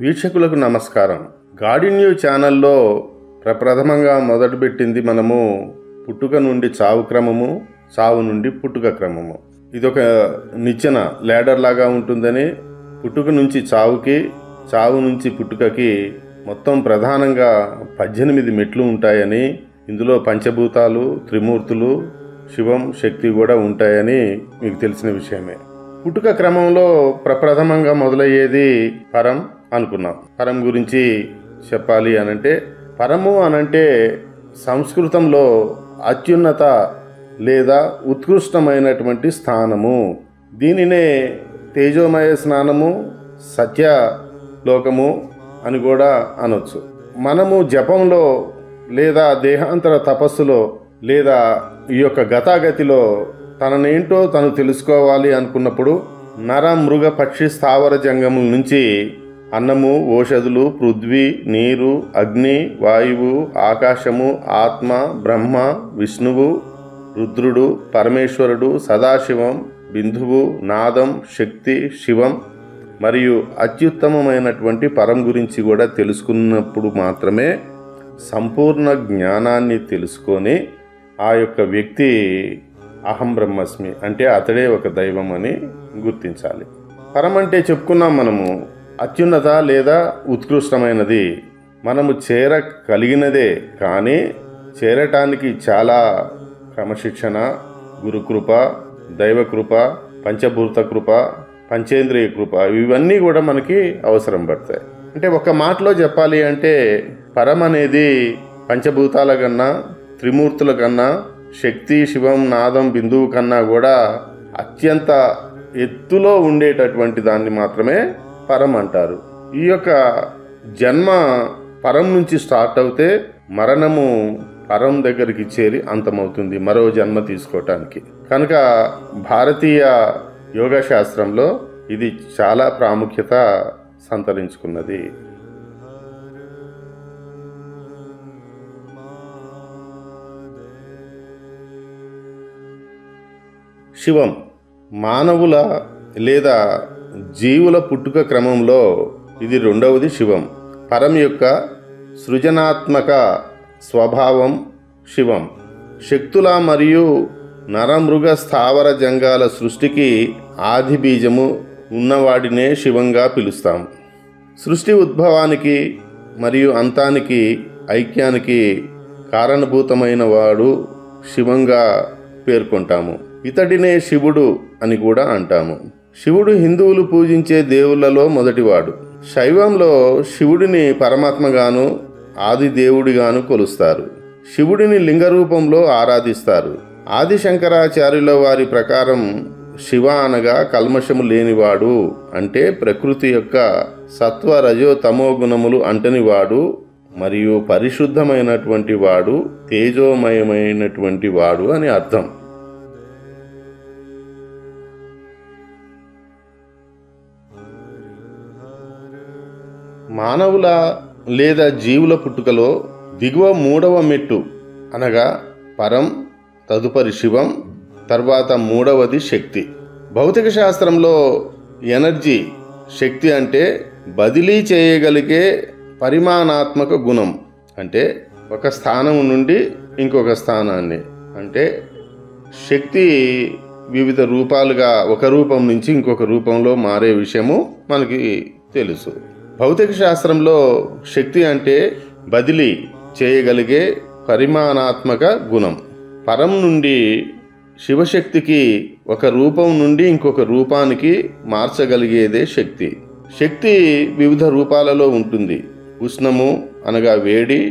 వీక్షకులకు నమస్కారం. గాడి న్యూ ఛానల్లో ప్రప్రథమంగా మొదలుపెట్టింది మనము పుట్టుక నుండి చావు క్రమము, చావు నుండి పుట్టుక క్రమము. ఇదొక నిచ్చెన ల్యాడర్ లాగా ఉంటుందని, పుట్టుక నుంచి చావుకి, చావు నుంచి పుట్టుకకి మొత్తం ప్రధానంగా 18 మెట్లు ఉంటాయని, ఇందులో పంచభూతాలు, త్రిమూర్తులు, శివం, శక్తి కూడా ఉంటాయని మీకు తెలిసిన విషయమే. పుట్టుక క్రమంలో ప్రప్రథమంగా మొదలయ్యేది పరం అనుకున్నాం. పరం గురించి చెప్పాలి అనంటే, పరము అనంటే సంస్కృతంలో అత్యున్నత లేదా ఉత్కృష్టమైనటువంటి స్థానము. దీనినే తేజోమయ స్నానము, సత్యలోకము అని కూడా అనొచ్చు. మనము జపంలో లేదా దేహాంతర తపస్సులో లేదా ఈ యొక్క గతాగతిలో తననేంటో తను తెలుసుకోవాలి అనుకున్నప్పుడు నర, మృగ, పక్షి, స్థావర జంగముల నుంచి అన్నము, ఓషధులు, పృథ్వీ, నీరు, అగ్ని, వాయువు, ఆకాశము, ఆత్మ, బ్రహ్మ, విష్ణువు, రుద్రుడు, పరమేశ్వరుడు, సదాశివం, బిందువు, నాదం, శక్తి, శివం మరియు అత్యుత్తమమైనటువంటి పరం గురించి కూడా తెలుసుకున్నప్పుడు మాత్రమే సంపూర్ణ జ్ఞానాన్ని తెలుసుకొని ఆ యొక్క వ్యక్తి అహం బ్రహ్మస్మి అంటే అతడే ఒక దైవం అని గుర్తించాలి. పరం అంటే చెప్పుకున్నాం మనము అత్యున్నత లేదా ఉత్కృష్టమైనది. మనము చేరగలిగినదే, కానీ చేరటానికి చాలా క్రమశిక్షణ, గురుకృప, దైవకృప, పంచభూత కృప, పంచేంద్రియ కృప ఇవన్నీ కూడా మనకి అవసరం పడతాయి. అంటే ఒక మాటలో చెప్పాలి అంటే పరం అనేది పంచభూతాల కన్నా, త్రిమూర్తుల కన్నా, శక్తి, శివం, నాదం, బిందువు కన్నా కూడా అత్యంత ఎత్తులో ఉండేటటువంటి దాన్ని మాత్రమే పరం అంటారు. ఈ యొక్క జన్మ పరం నుంచి స్టార్ట్ అవుతే మరణము పరం దగ్గరికి చేరి అంతమవుతుంది మరో జన్మ తీసుకోవటానికి. కనుక భారతీయ యోగా శాస్త్రంలో ఇది చాలా ప్రాముఖ్యత సంతరించుకున్నది. శివం మానవుల లేదా జీవుల పుట్టుక క్రమంలో ఇది రెండవది. శివం పరం యొక్క సృజనాత్మక స్వభావం శివం. శక్తుల మరియు నరమృగ స్థావర జంగాల సృష్టికి ఆది బీజము ఉన్నవాడినే శివంగా పిలుస్తాం. సృష్టి ఉద్భవానికి మరియు అంతానికి, ఐక్యానికి కారణభూతమైన వాడు శివంగా పేర్కొంటాము. ఇతడినే శివుడు అని కూడా అంటాము. శివుడు హిందువులు పూజించే దేవుళ్లలో మొదటివాడు. శైవంలో శివుడిని పరమాత్మగాను, ఆది దేవుడిగాను కొలుస్తారు. శివుడిని లింగ రూపంలో ఆరాధిస్తారు. ఆది శంకరాచార్యుల వారి ప్రకారం శివ అనగా కల్మషము లేనివాడు, అంటే ప్రకృతి యొక్క సత్వ, రజో, తమో గుణములు అంటనివాడు మరియు పరిశుద్ధమైనటువంటి వాడు, తేజోమయమైనటువంటి వాడు అని అర్థం. మానవుల లేదా జీవుల పుట్టుకలో దిగువ 3వ మెట్టు అనగా పరం, తదుపరి శివం, తర్వాత 3వది శక్తి. భౌతిక శాస్త్రంలో ఎనర్జీ, శక్తి అంటే బదిలీ చేయగలిగే పరిమాణాత్మక గుణం. అంటే ఒక స్థానం నుండి ఇంకొక స్థానాన్ని, అంటే శక్తి వివిధ రూపాలుగా ఒక రూపం నుంచి ఇంకొక రూపంలో మారే విషయము మనకి తెలుసు. భౌతిక శాస్త్రంలో శక్తి అంటే బదిలీ చేయగలిగే పరిమాణాత్మక గుణం. పరం నుండి శివశక్తికి ఒక రూపం నుండి ఇంకొక రూపానికి మార్చగలిగేదే శక్తి. శక్తి వివిధ రూపాలలో ఉంటుంది. ఉష్ణము అనగా వేడి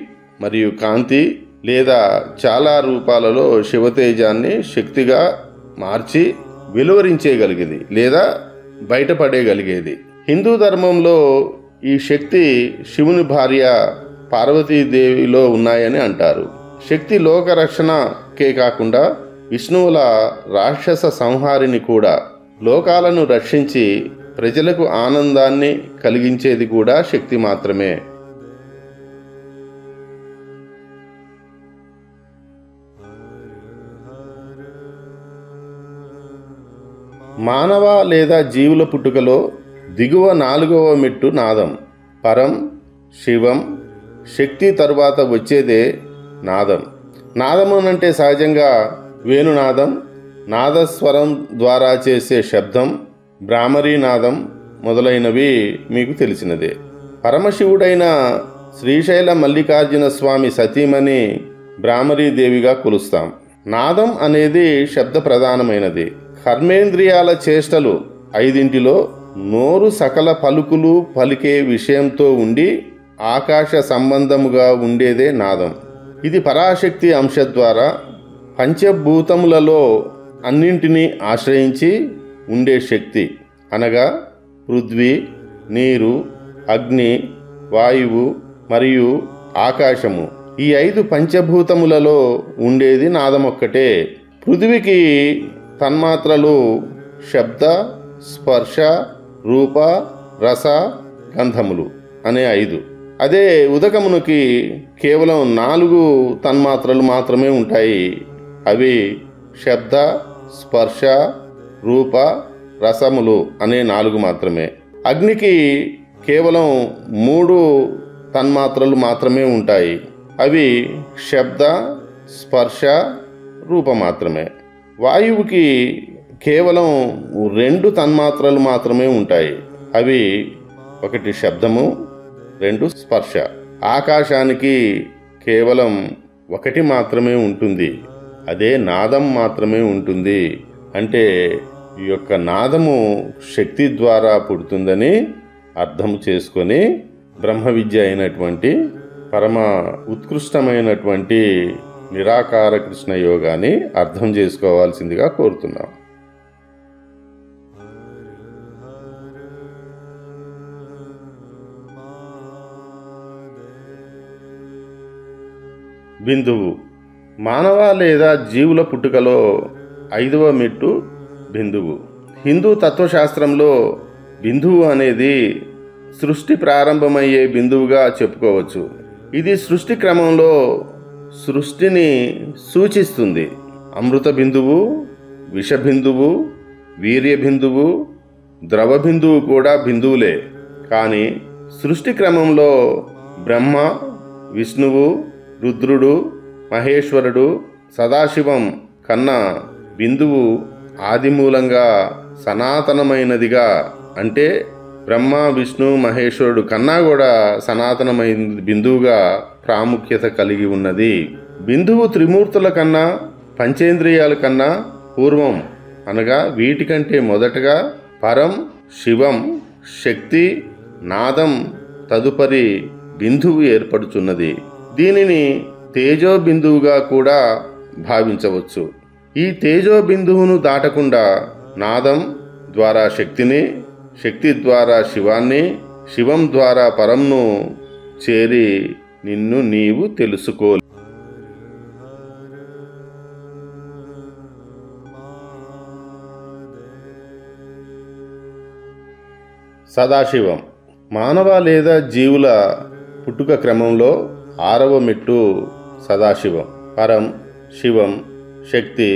మరియు కాంతి, లేదా చాలా రూపాలలో శివతేజాన్ని శక్తిగా మార్చి వెలువరించేయగలిగేది లేదా బయటపడేయగలిగేది. హిందూ ధర్మంలో ఈ శక్తి శివుని భార్య పార్వతీదేవిలో ఉన్నాయని అంటారు. శక్తి లోకరక్షణకే కాకుండా విష్ణువుల రాక్షస సంహారిని కూడా. లోకాలను రక్షించి ప్రజలకు ఆనందాన్ని కలిగించేది కూడా శక్తి మాత్రమే. మానవ లేదా జీవుల పుట్టుకలో దిగువ 4వ మెట్టు నాదం. పరం, శివం, శక్తి తరువాత వచ్చేదే నాదం. నాదము అంటే సహజంగా వేణునాదం, నాదస్వరం ద్వారా చేసే శబ్దం, భ్రామరీ నాదం మొదలైనవి మీకు తెలిసినదే. పరమశివుడైన శ్రీశైల మల్లికార్జున స్వామి సతీమణి భ్రామరీదేవిగా కొలుస్తాం. నాదం అనేది శబ్ద ప్రధానమైనది. కర్మేంద్రియాల చేష్టలు 5 నోరు సకల పలుకులు పలికే విషయంతో ఉండి ఆకాశ సంబంధముగా ఉండేదే నాదం. ఇది పరాశక్తి అంశ ద్వారా పంచభూతములలో అన్నింటినీ ఆశ్రయించి ఉండే శక్తి అనగా పృథ్వీ, నీరు, అగ్ని, వాయువు మరియు ఆకాశము. ఈ 5 పంచభూతములలో ఉండేది నాదమొక్కటే. పృథ్వీకి తన్మాత్రలు శబ్ద, స్పర్శ, రూప, రస, గంధములు అనే 5. అదే ఉదకమునికి కేవలం 4 తన్మాత్రలు మాత్రమే ఉంటాయి. అవి శబ్ద, స్పర్శ, రూప, రసములు అనే 4 మాత్రమే. అగ్నికి కేవలం 3 తన్మాత్రలు మాత్రమే ఉంటాయి. అవి శబ్ద, స్పర్శ, రూప మాత్రమే. వాయువుకి కేవలం 2 తన్మాత్రలు మాత్రమే ఉంటాయి. అవి 1 శబ్దము, 2 స్పర్శ. ఆకాశానికి కేవలం 1 మాత్రమే ఉంటుంది. అదే నాదం మాత్రమే ఉంటుంది. అంటే ఈ యొక్క నాదము శక్తి ద్వారా పుడుతుందని అర్థం చేసుకొని బ్రహ్మ విద్య అయినటువంటి పరమ ఉత్కృష్టమైనటువంటి నిరాకార కృష్ణ యోగాన్ని అర్థం చేసుకోవాల్సిందిగా కోరుతున్నాం. బిందువు. మానవ లేదా జీవుల పుట్టుకలో 5వ మెట్టు బిందువు. హిందూ తత్వశాస్త్రంలో బిందువు అనేది సృష్టి ప్రారంభమయ్యే బిందువుగా చెప్పుకోవచ్చు. ఇది సృష్టి క్రమంలో సృష్టిని సూచిస్తుంది. అమృత బిందువు, విష బిందువు, వీర్య బిందువు, ద్రవ బిందువు కూడా బిందువులే. కానీ సృష్టి క్రమంలో బ్రహ్మ, విష్ణువు, రుద్రుడు, మహేశ్వరుడు, సదాశివం కన్నా బిందువు ఆదిమూలంగా సనాతనమైనదిగా, అంటే బ్రహ్మ, విష్ణు, మహేశ్వరుడు కన్నా కూడా సనాతనమైన బిందువుగా ప్రాముఖ్యత కలిగి ఉన్నది. బిందువు త్రిమూర్తుల కన్నా, పంచేంద్రియాల కన్నా పూర్వం అనగా వీటికంటే మొదటగా పరం, శివం, శక్తి, నాదం తదుపరి బిందువు ఏర్పడుచున్నది. దీనిని తేజో బిందువుగా కూడా భావించవచ్చు. ఈ తేజో బిందువును దాటకుండా నాదం ద్వారా శక్తిని, శక్తి ద్వారా శివాన్ని, శివం ద్వారా పరంను చేరి నిన్ను నీవు తెలుసుకో. సదాశివం. మానవ లేదా జీవుల పుట్టుక క్రమంలో 6వ మెట్టు సదాశివం. పరం, శివం, శక్తి,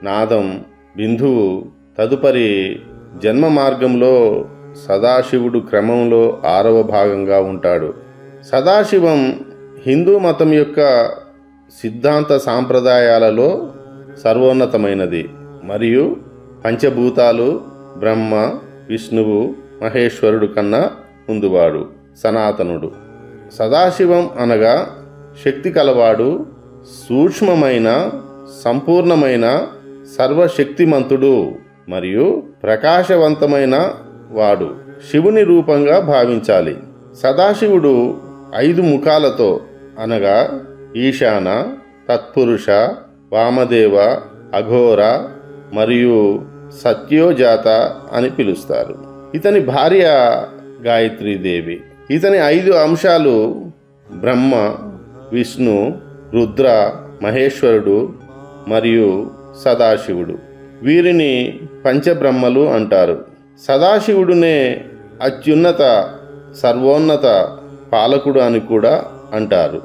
నాదం, బిందువు తదుపరి జన్మ మార్గంలో సదాశివుడు క్రమంలో 6వ భాగంగా ఉంటాడు. సదాశివం హిందూ మతం యొక్క సిద్ధాంత సాంప్రదాయాలలో సర్వోన్నతమైనది మరియు పంచభూతాలు, బ్రహ్మ, విష్ణువు, మహేశ్వరుడు కన్నా ముందువాడు, సనాతనుడు. సదాశివం అనగా శక్తి కలవాడు, సూక్ష్మమైన, సంపూర్ణమైన, సర్వశక్తిమంతుడు మరియు ప్రకాశవంతమైన వాడు శివుని రూపంగా భావించాలి. సదాశివుడు 5 ముఖాలతో అనగా ఈశాన, తత్పురుష, వామదేవ, అఘోర మరియు సత్యోజాత అని పిలుస్తారు. ఇతని భార్య గాయత్రీదేవి. ఇతని 5 అంశాలు బ్రహ్మ, విష్ణు, రుద్ర, మహేశ్వరుడు మరియు సదాశివుడు. వీరిని పంచబ్రహ్మలు అంటారు. సదాశివుడునే అత్యున్నత, సర్వోన్నత పాలకుడు అని కూడా అంటారు.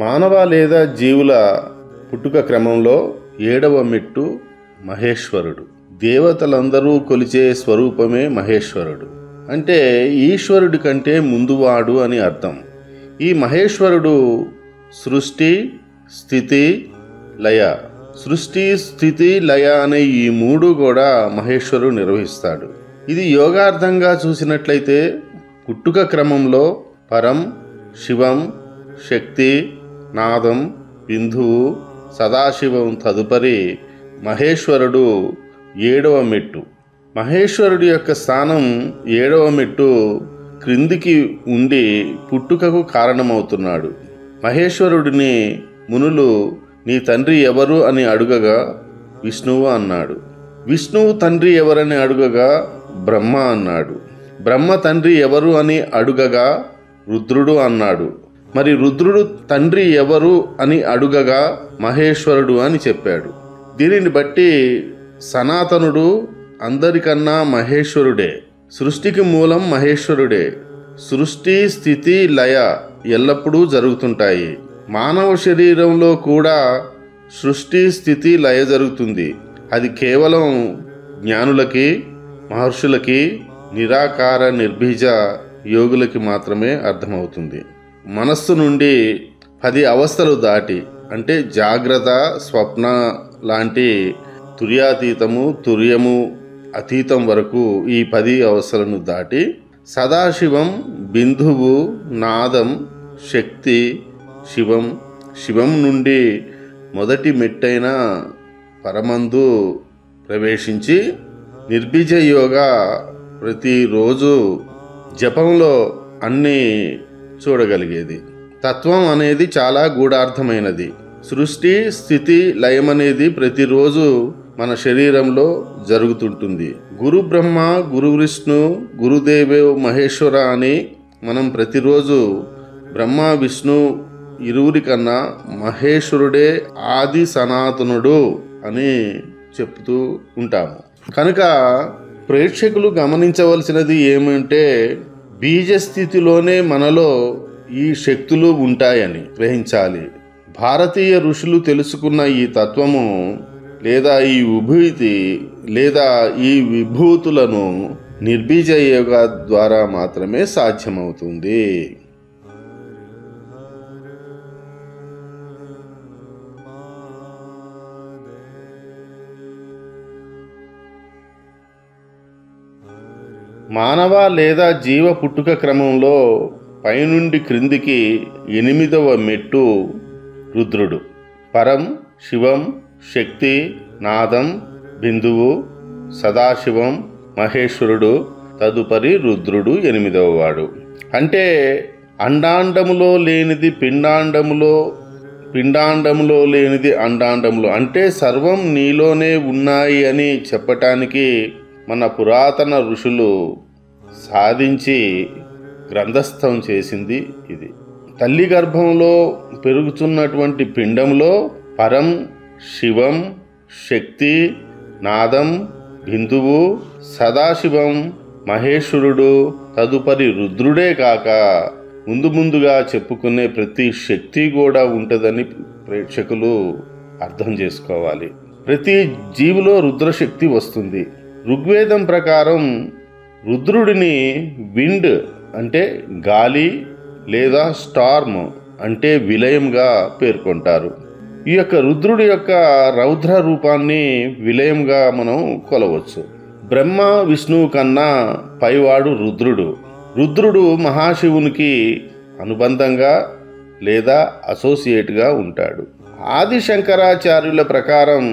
మానవ లేదా జీవుల పుట్టుక క్రమంలో ఏడవ మెట్టు మహేశ్వరుడు. దేవతలందరూ కొలిచే స్వరూపమే మహేశ్వరుడు. అంటే ఈశ్వరుడి కంటే ముందువాడు అని అర్థం. ఈ మహేశ్వరుడు సృష్టి, స్థితి, లయ. సృష్టి, స్థితి, లయ అనే ఈ మూడు కూడా మహేశ్వరుడు నిర్వహిస్తాడు. ఇది యోగార్థంగా చూసినట్లయితే పుట్టుక క్రమంలో పరం, శివం, శక్తి, నాదం, బిందువు, సదాశివం తదుపరి మహేశ్వరుడు ఏడవ మెట్టు. మహేశ్వరుడి యొక్క స్థానం ఏడవ మెట్టు క్రిందికి ఉండి పుట్టుకకు కారణమవుతున్నాడు. మహేశ్వరుడిని మునులు నీ తండ్రి ఎవరు అని అడుగగా విష్ణువు అన్నాడు. విష్ణువు తండ్రి ఎవరని అడుగగా బ్రహ్మ అన్నాడు. బ్రహ్మ తండ్రి ఎవరు అని అడుగగా రుద్రుడు అన్నాడు. మరి రుద్రుడు తండ్రి ఎవరు అని అడుగగా మహేశ్వరుడు అని చెప్పాడు. దీనిని బట్టి సనాతనుడు అందరికన్నా మహేశ్వరుడే. సృష్టికి మూలం మహేశ్వరుడే. సృష్టి, స్థితి, లయ ఎల్లప్పుడూ జరుగుతుంటాయి. మానవ శరీరంలో కూడా సృష్టి, స్థితి, లయ జరుగుతుంది. అది కేవలం జ్ఞానులకి, మహర్షులకి, నిరాకార నిర్బీజ యోగులకి మాత్రమే అర్థమవుతుంది. మనస్సు నుండి 10 అవస్థలు దాటి, అంటే జాగ్రత్త, స్వప్న లాంటి తుర్యాతీతము, తుర్యము, అతీతం వరకు ఈ 10 అవస్థలను దాటి సదాశివం, బిందువు, నాదం, శక్తి, శివం, శివం నుండి మొదటి మెట్టైన పరమందు ప్రవేశించి నిర్బీజ యోగా ప్రతిరోజు జపంలో అన్నీ చూడగలిగేది. తత్వం అనేది చాలా గూఢార్థమైనది. సృష్టి, స్థితి, లయం అనేది ప్రతిరోజు మన శరీరంలో జరుగుతుంటుంది. గురు బ్రహ్మ, గురు విష్ణు, గురుదేవో మహేశ్వర అని మనం ప్రతిరోజు బ్రహ్మ, విష్ణు ఇరువురి కన్నా మహేశ్వరుడే ఆది సనాతనుడు అని చెప్తూ ఉంటాము. కనుక ప్రేక్షకులు గమనించవలసినది ఏమంటే బీజస్థితిలోనే మనలో ఈ శక్తులు ఉంటాయని గ్రహించాలి. భారతీయ ఋషులు తెలుసుకున్న ఈ తత్వము లేదా ఈ ఉభూతి లేదా ఈ విభూతులను నిర్బీజ యోగా ద్వారా మాత్రమే సాధ్యమవుతుంది. మానవ లేదా జీవ పుట్టుక క్రమంలో పైనుండి క్రిందికి 8వ మెట్టు రుద్రుడు. పరం, శివం, శక్తి, నాదం, బిందువు, సదాశివం, మహేశ్వరుడు తదుపరి రుద్రుడు 8వ వాడు. అంటే అండాండములో లేనిది పిండాండములో, పిండాండములో లేనిది అండాండములో, అంటే సర్వం నీలోనే ఉన్నాయి అని చెప్పటానికి మన పురాతన ఋషులు సాధించి గ్రంథస్థం చేసింది ఇది. తల్లి గర్భంలో పెరుగుతున్నటువంటి పిండంలో పరం, శివం, శక్తి, నాదం, బిందువు, సదాశివం, మహేశ్వరుడు తదుపరి రుద్రుడే కాక ముందుగా చెప్పుకునే ప్రతి శక్తి కూడా ఉంటుందని ప్రేక్షకులు అర్థం చేసుకోవాలి. ప్రతి జీవిలో రుద్రశక్తి వస్తుంది. ఋగ్వేదం ప్రకారం రుద్రుడిని విండ్ అంటే గాలి లేదా స్టార్మ్ అంటే విలయంగా పేర్కొంటారు. ఈ యొక్క రుద్రుడి యొక్క రౌద్ర రూపాన్ని విలయంగా మనం కొలవచ్చు. బ్రహ్మ, విష్ణువు కన్నా పైవాడు రుద్రుడు. రుద్రుడు మహాశివునికి అనుబంధంగా లేదా అసోసియేట్గా ఉంటాడు. ఆది శంకరాచార్యుల ప్రకారం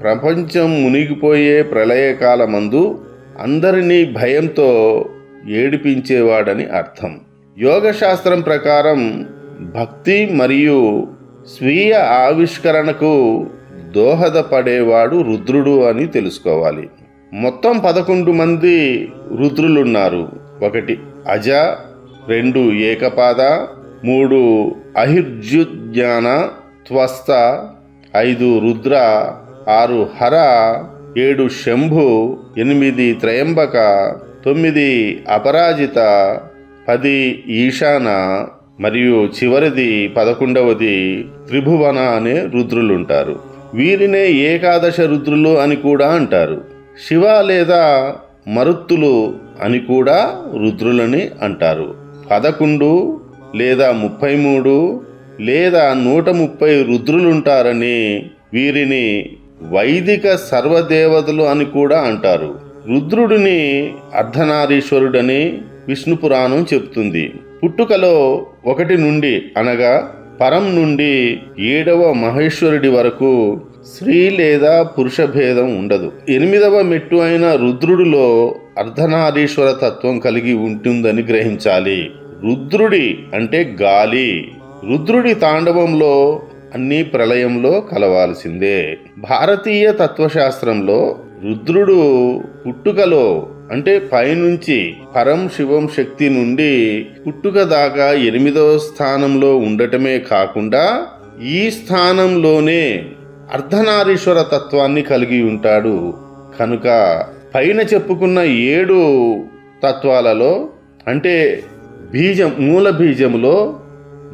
ప్రపంచం మునిగిపోయే ప్రళయకాలమందు అందరినీ భయంతో ఏడిపించేవాడని అర్థం. యోగశాస్త్రం ప్రకారం భక్తి మరియు స్వీయ ఆవిష్కరణకు దోహదపడేవాడు రుద్రుడు అని తెలుసుకోవాలి. మొత్తం 11 మంది రుద్రులున్నారు. 1 అజ, 2 ఏకపాద, 3 అహిర్జుజ్ఞాన త్వస్త, 5 రుద్ర, 6 హర, 7 శంభు, 8 త్రయంబక, 9 అపరాజిత, 10 ఈశాన మరియు చివరిది 11వది త్రిభువన అనే రుద్రులుంటారు. వీరినే ఏకాదశ రుద్రులు అని కూడా అంటారు. శివ లేదా మరుత్తులు అని కూడా రుద్రులని అంటారు. 11 లేదా 33 లేదా 130 రుద్రులుంటారని వీరిని వైదిక సర్వదేవతలు అని కూడా అంటారు. రుద్రుడిని అర్ధనారీశ్వరుడని విష్ణు పురాణం చెబుతుంది. పుట్టుకలో 1 నుండి అనగా పరం నుండి 7వ మహేశ్వరుడి వరకు స్త్రీ లేదా పురుష భేదం ఉండదు. 8వ మెట్టు అయిన రుద్రుడిలో అర్ధనారీశ్వర తత్వం కలిగి ఉంటుందని గ్రహించాలి. రుద్రుడి అంటే గాలి. రుద్రుడి తాండవంలో అన్ని ప్రళయంలో కలవాల్సిందే. భారతీయ తత్వశాస్త్రంలో రుద్రుడు పుట్టుకలో అంటే పైనుంచి పరం శివం శక్తి నుండి పుట్టుక దాకా 8వ స్థానంలో ఉండటమే కాకుండా ఈ స్థానంలోనే అర్ధనారీశ్వర తత్వాన్ని కలిగి ఉంటాడు. కనుక పైన చెప్పుకున్న 7 తత్వాలలో అంటే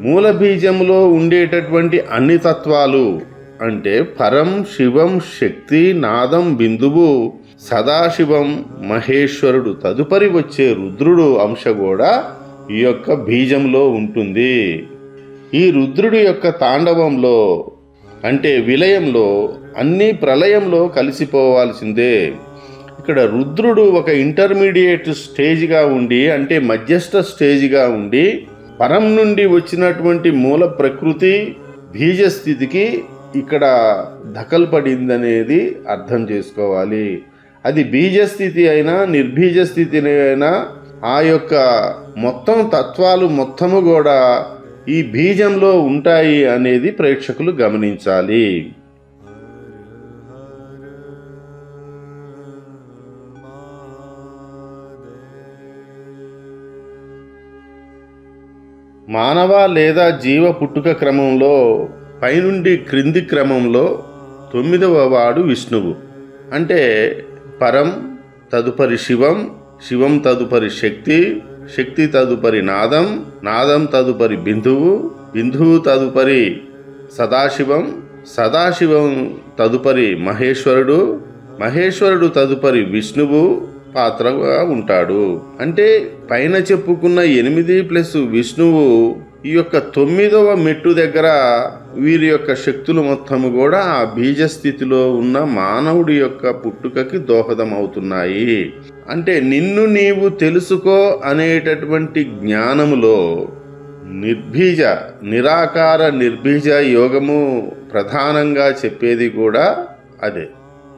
మూల బీజములో ఉండేటటువంటి అన్ని తత్వాలు అంటే పరం శివం శక్తి నాదం బిందువు సదాశివం మహేశ్వరుడు తదుపరి వచ్చే రుద్రుడు అంశ కూడా ఈ యొక్క బీజంలో ఉంటుంది. ఈ రుద్రుడి యొక్క తాండవంలో అంటే విలయంలో అన్ని ప్రళయంలో కలిసిపోవాల్సిందే. ఇక్కడ రుద్రుడు ఒక ఇంటర్మీడియట్ స్టేజ్గా ఉండి అంటే మధ్యస్థ స్టేజ్గా ఉండి పరం నుండి వచ్చినటువంటి మూల ప్రకృతి బీజస్థితికి ఇక్కడ దఖల్పడిందనేది అర్థం చేసుకోవాలి. అది బీజస్థితి అయినా నిర్బీజ స్థితి అయినా ఆ యొక్క మొత్తం తత్వాలు మొత్తము కూడా ఈ బీజంలో ఉంటాయి అనేది ప్రేక్షకులు గమనించాలి. మానవ లేదా జీవ పుట్టుక క్రమంలో పైనుండి క్రింది క్రమంలో 9వ వాడు విష్ణువు. అంటే పరం తదుపరి శివం, శివం తదుపరి శక్తి, శక్తి తదుపరి నాదం, నాదం తదుపరి బిందువు, బిందువు తదుపరి సదాశివం, సదాశివం తదుపరి మహేశ్వరుడు, మహేశ్వరుడు తదుపరి విష్ణువు పాత్రగా ఉంటాడు. అంటే పైన చెప్పుకున్న 8 + విష్ణువు ఈ యొక్క 9వ మెట్టు దగ్గర వీరి యొక్క శక్తులు మొత్తము కూడా ఆ బీజస్థితిలో ఉన్న మానవుడి యొక్క పుట్టుకకి దోహదం అవుతున్నాయి. అంటే నిన్ను నీవు తెలుసుకో అనేటటువంటి జ్ఞానములో నిరాకార నిర్బీజ యోగము ప్రధానంగా చెప్పేది కూడా అదే.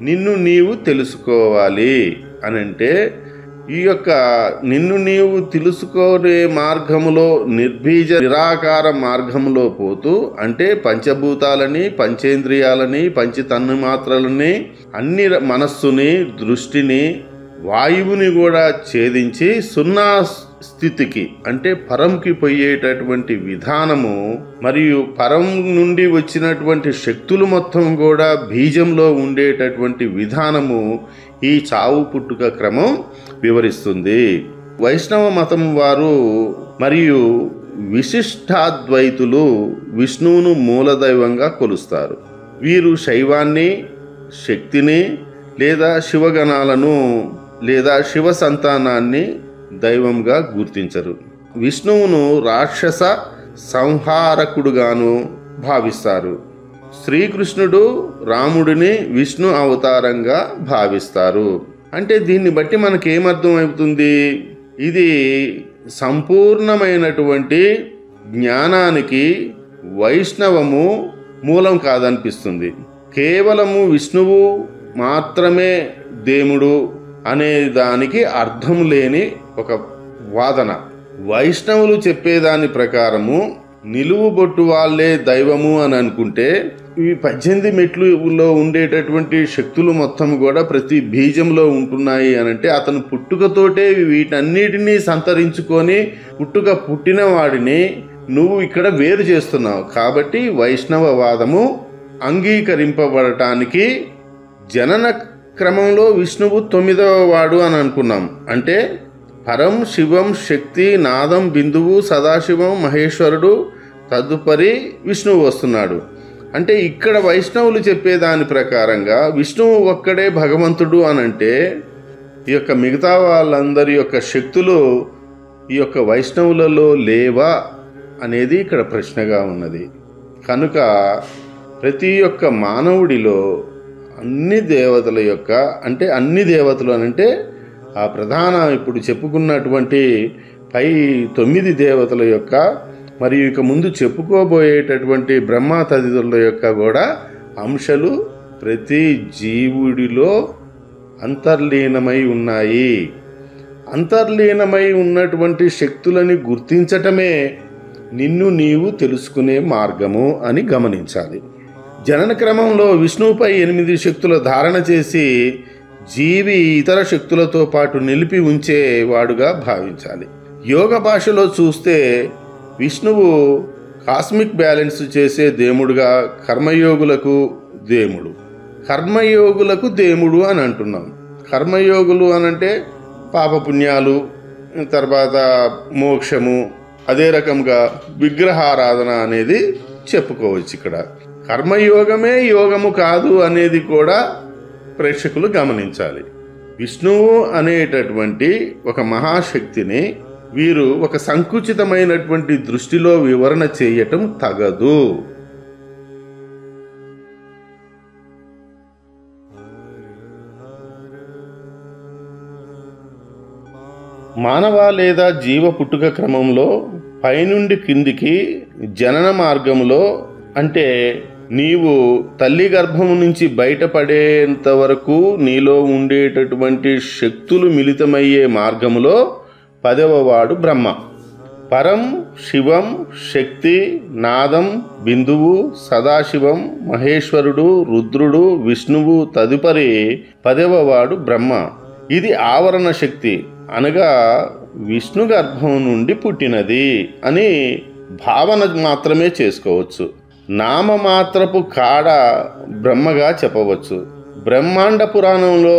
నిన్ను నీవు తెలుసుకోవాలి అనంటే ఈ యొక్క నిన్ను నీవు తెలుసుకునే మార్గములో నిరాకార మార్గంలో పోతూ అంటే పంచభూతాలని, పంచేంద్రియాలని, పంచతన్మాత్రలని, అన్ని మనస్సుని, దృష్టిని, వాయువుని కూడా ఛేదించి సున్నా స్థితికి అంటే పరంకి పోయేటటువంటి విధానము మరియు పరం నుండి వచ్చినటువంటి శక్తులు మొత్తం కూడా బీజంలో ఉండేటటువంటి విధానము ఈ చావు పుట్టుక క్రమం వివరిస్తుంది. వైష్ణవ మతం వారు మరియు విశిష్టాద్వైతులు విష్ణువును మూలదైవంగా కొలుస్తారు. వీరు శైవాన్ని, శక్తిని లేదా శివగణాలను లేదా శివ సంతానాన్ని దైవంగా గుర్తించరు. విష్ణువును రాక్షస సంహారకుడుగాను భావిస్తారు. శ్రీకృష్ణుడు రాముడిని విష్ణు అవతారంగా భావిస్తారు. అంటే దీన్ని బట్టి మనకేమర్థం అవుతుంది? ఇది సంపూర్ణమైనటువంటి జ్ఞానానికి వైష్ణవము మూలం కాదనిపిస్తుంది. కేవలము విష్ణువు మాత్రమే దేవుడు అనే దానికి అర్థం లేని ఒక వాదన. వైష్ణవులు చెప్పేదాని ప్రకారము నిలువుబొట్టు వాళ్ళే దైవము అని అనుకుంటే ఈ 18 మెట్లులో ఉండేటటువంటి శక్తులు మొత్తం కూడా ప్రతి బీజంలో ఉంటున్నాయి అనంటే అతను పుట్టుకతోటే వీటన్నిటినీ సంతరించుకొని పుట్టిన వాడిని నువ్వు ఇక్కడ వేరు చేస్తున్నావు. కాబట్టి వైష్ణవవాదము అంగీకరింపబడటానికి జనన క్రమంలో విష్ణువు 9వ వాడు అని అనుకున్నాం. అంటే పరం శివం శక్తి నాదం బిందువు సదాశివం మహేశ్వరుడు తదుపరి విష్ణువు వస్తున్నాడు. అంటే ఇక్కడ వైష్ణవులు చెప్పేదాని ప్రకారంగా విష్ణువు ఒక్కడే భగవంతుడు అనంటే ఈ యొక్క మిగతా వాళ్ళందరి యొక్క శక్తులు ఈ యొక్క వైష్ణవులలో లేవా అనేది ఇక్కడ ప్రశ్నగా ఉన్నది. కనుక ప్రతి ఒక్క మానవుడిలో అన్ని దేవతల యొక్క అంటే అన్ని దేవతలు అనంటే ఆ ప్రధాన ఇప్పుడు చెప్పుకున్నటువంటి పై 9 దేవతల యొక్క మరియు ఇక ముందు చెప్పుకోబోయేటటువంటి బ్రహ్మ తదితరుల యొక్క కూడా అంశాలు ప్రతి జీవుడిలో అంతర్లీనమై ఉన్నాయి. అంతర్లీనమై ఉన్నటువంటి శక్తులని గుర్తించటమే నిన్ను నీవు తెలుసుకునే మార్గము అని గమనించాలి. జనన క్రమంలో విష్ణువుపై 8 శక్తుల ధారణ చేసి జీవి ఇతర శక్తులతో పాటు నిలిపి ఉంచేవాడుగా భావించాలి. యోగ భాషలో చూస్తే విష్ణువు కాస్మిక్ బ్యాలెన్స్ చేసే దేవుడుగా కర్మయోగులకు దేవుడు అని అంటున్నాం. కర్మయోగులు అనంటే పాపపుణ్యాలు, తర్వాత మోక్షము, అదే రకంగా విగ్రహారాధన అనేది చెప్పుకోవచ్చు. ఇక్కడ కర్మయోగమే యోగము కాదు అనేది కూడా ప్రేక్షకులు గమనించాలి. విష్ణువు అనేటటువంటి ఒక మహాశక్తిని వీరు ఒక సంకుచితమైనటువంటి దృష్టిలో వివరణ చేయటం తగదు. మానవ లేదా జీవ పుట్టుక క్రమంలో పైనుండి కిందికి జనన మార్గంలో అంటే నీవు తల్లి గర్భం నుంచి బయటపడేంత వరకు నీలో ఉండేటటువంటి శక్తులు మిళితమయ్యే మార్గములో 10వ వాడు బ్రహ్మ. పరం, శివం, శక్తి, నాదం, బిందువు, సదాశివం, మహేశ్వరుడు, రుద్రుడు, విష్ణువు, తదుపరి 10వ వాడు బ్రహ్మ. ఇది ఆవరణ శక్తి అనగా విష్ణు గర్భం నుండి పుట్టినది అని భావన మాత్రమే చేసుకోవచ్చు. నామమాత్రపు కాడ బ్రహ్మగా చెప్పవచ్చు. బ్రహ్మాండ పురాణంలో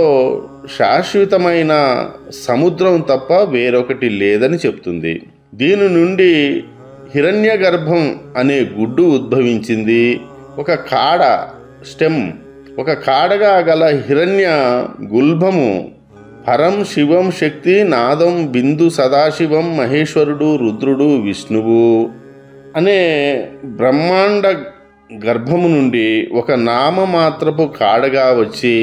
శాశ్వతమైన సముద్రం తప్ప వేరొకటి లేదని చెప్తుంది. దీని నుండి హిరణ్య గర్భం అనే గుడ్డు ఉద్భవించింది. ఒక కాడ స్టెమ్, ఒక కాడగా గల హిరణ్య గుల్భము పరం, శివం, శక్తి, నాదం, బిందు, సదాశివం, మహేశ్వరుడు, రుద్రుడు, విష్ణువు అనే బ్రహ్మాండ గర్భము నుండి ఒక నామమాత్రపు కాడగా వచ్చి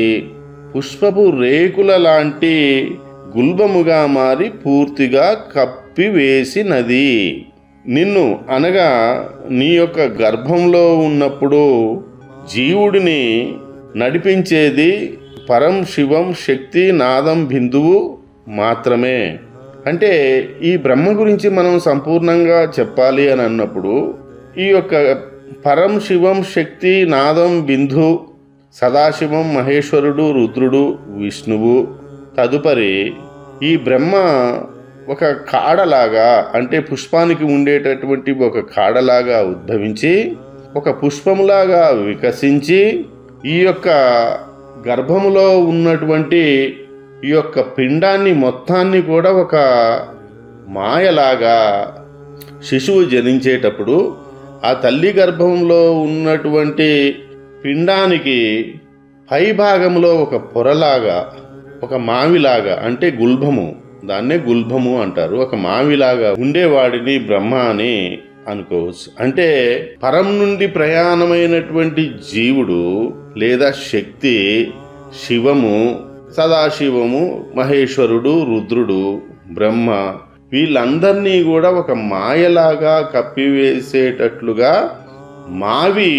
పుష్పపు రేకుల లాంటి గుల్బముగా మారి పూర్తిగా కప్పివేసినది. నిన్ను అనగా నీ యొక్క గర్భంలో ఉన్నప్పుడు జీవుడిని నడిపించేది పరం, శివం, శక్తి, నాదం, బిందువు మాత్రమే. అంటే ఈ బ్రహ్మ గురించి మనం సంపూర్ణంగా చెప్పాలి అని అన్నప్పుడు ఈ యొక్క పరం, శివం, శక్తి, నాదం, బిందు, సదాశివం, మహేశ్వరుడు, రుద్రుడు, విష్ణువు, తదుపరి ఈ బ్రహ్మ ఒక కాడలాగా అంటే పుష్పానికి ఉండేటటువంటి ఒక కాడలాగా ఉద్భవించి ఒక పుష్పములాగా వికసించి ఈ యొక్క గర్భములో ఉన్నటువంటి ఈ యొక్క పిండాన్ని మొత్తాన్ని కూడా ఒక మాయలాగా శిశువు జనించేటప్పుడు ఆ తల్లి గర్భంలో ఉన్నటువంటి పిండానికి పై భాగంలో ఒక పొరలాగా ఒక మావిలాగా అంటే గుల్భము, దాన్నే గుల్భము అంటారు, ఒక మావిలాగా ఉండేవాడిని బ్రహ్మ అని అనుకోవచ్చు. అంటే పరం నుండి ప్రయాణమైనటువంటి జీవుడు లేదా శక్తి శివము, సదాశివము, మహేశ్వరుడు, రుద్రుడు, బ్రహ్మ వీళ్ళందరినీ కూడా ఒక మాయలాగా కప్పివేసేటట్లుగా మావి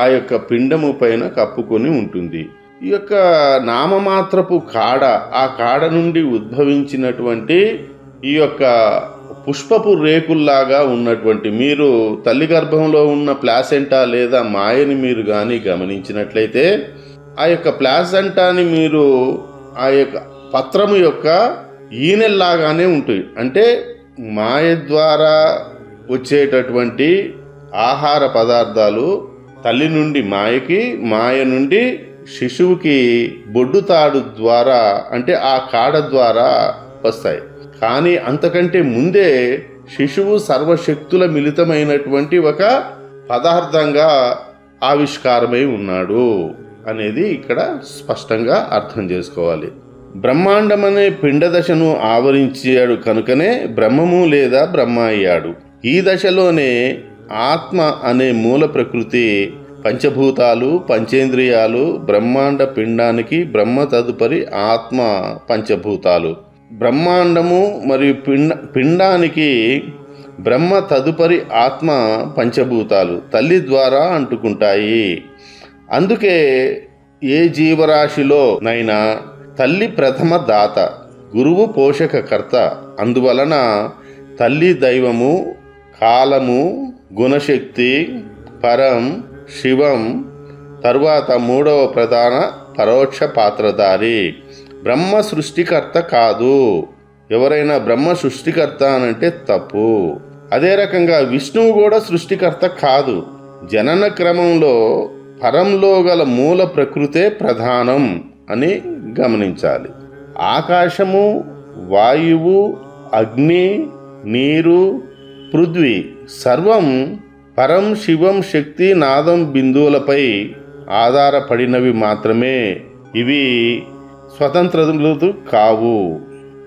ఆ యొక్క పిండము పైన కప్పుకొని ఉంటుంది. ఈ యొక్క నామమాత్రపు కాడ, ఆ కాడ నుండి ఉద్భవించినటువంటి ఈ యొక్క పుష్పపు రేకుల్లాగా ఉన్నటువంటి మీరు తల్లి గర్భంలో ఉన్న ప్లాసెంటా లేదా మాయని మీరు కానీ గమనించినట్లయితే ఆ యొక్క ప్లాసెంటాని మీరు ఆ యొక్క పత్రము యొక్క ఈనెల్లాగానే ఉంటుంది. అంటే మాయ ద్వారా వచ్చేటటువంటి ఆహార పదార్థాలు తల్లి నుండి మాయకి, మాయ నుండి శిశువుకి బొడ్డుతాడు ద్వారా అంటే ఆ కాడ ద్వారా వస్తాయి. కానీ అంతకంటే ముందే శిశువు సర్వశక్తుల మిళితమైనటువంటి ఒక పదార్థంగా ఆవిష్కారమై ఉన్నాడు అనేది ఇక్కడ స్పష్టంగా అర్థం చేసుకోవాలి. బ్రహ్మాండం అనే పిండ దశను ఆవరించాడు కనుకనే బ్రహ్మము లేదా బ్రహ్మ అయ్యాడు. ఈ దశలోనే ఆత్మ అనే మూల ప్రకృతి, పంచభూతాలు, పంచేంద్రియాలు, బ్రహ్మాండ పిండానికి బ్రహ్మ తదుపరి ఆత్మ పంచభూతాలు, బ్రహ్మాండము మరియు పిండానికి బ్రహ్మ తదుపరి ఆత్మ పంచభూతాలు తల్లి ద్వారా అంటుకుంటాయి. అందుకే ఏ జీవరాశిలో నైనా తల్లి ప్రథమ దాత, గురువు పోషకకర్త. అందువలన తల్లి దైవము, కాలము, గుణశక్తి, పరం, శివం, తరువాత మూడవ ప్రధాన పరోక్ష పాత్రధారి. బ్రహ్మ సృష్టికర్త కాదు. ఎవరైనా బ్రహ్మ సృష్టికర్త అనంటే తప్పు. అదే రకంగా విష్ణువు కూడా సృష్టికర్త కాదు. జనన క్రమంలో పరంలో గల మూల ప్రకృతే ప్రధానం అని గమనించాలి. ఆకాశము, వాయువు, అగ్ని, నీరు, పృథ్వీ సర్వం పరం, శివం, శక్తి, నాదం బిందువులపై ఆధారపడినవి మాత్రమే. ఇవి స్వతంత్రములు కావు.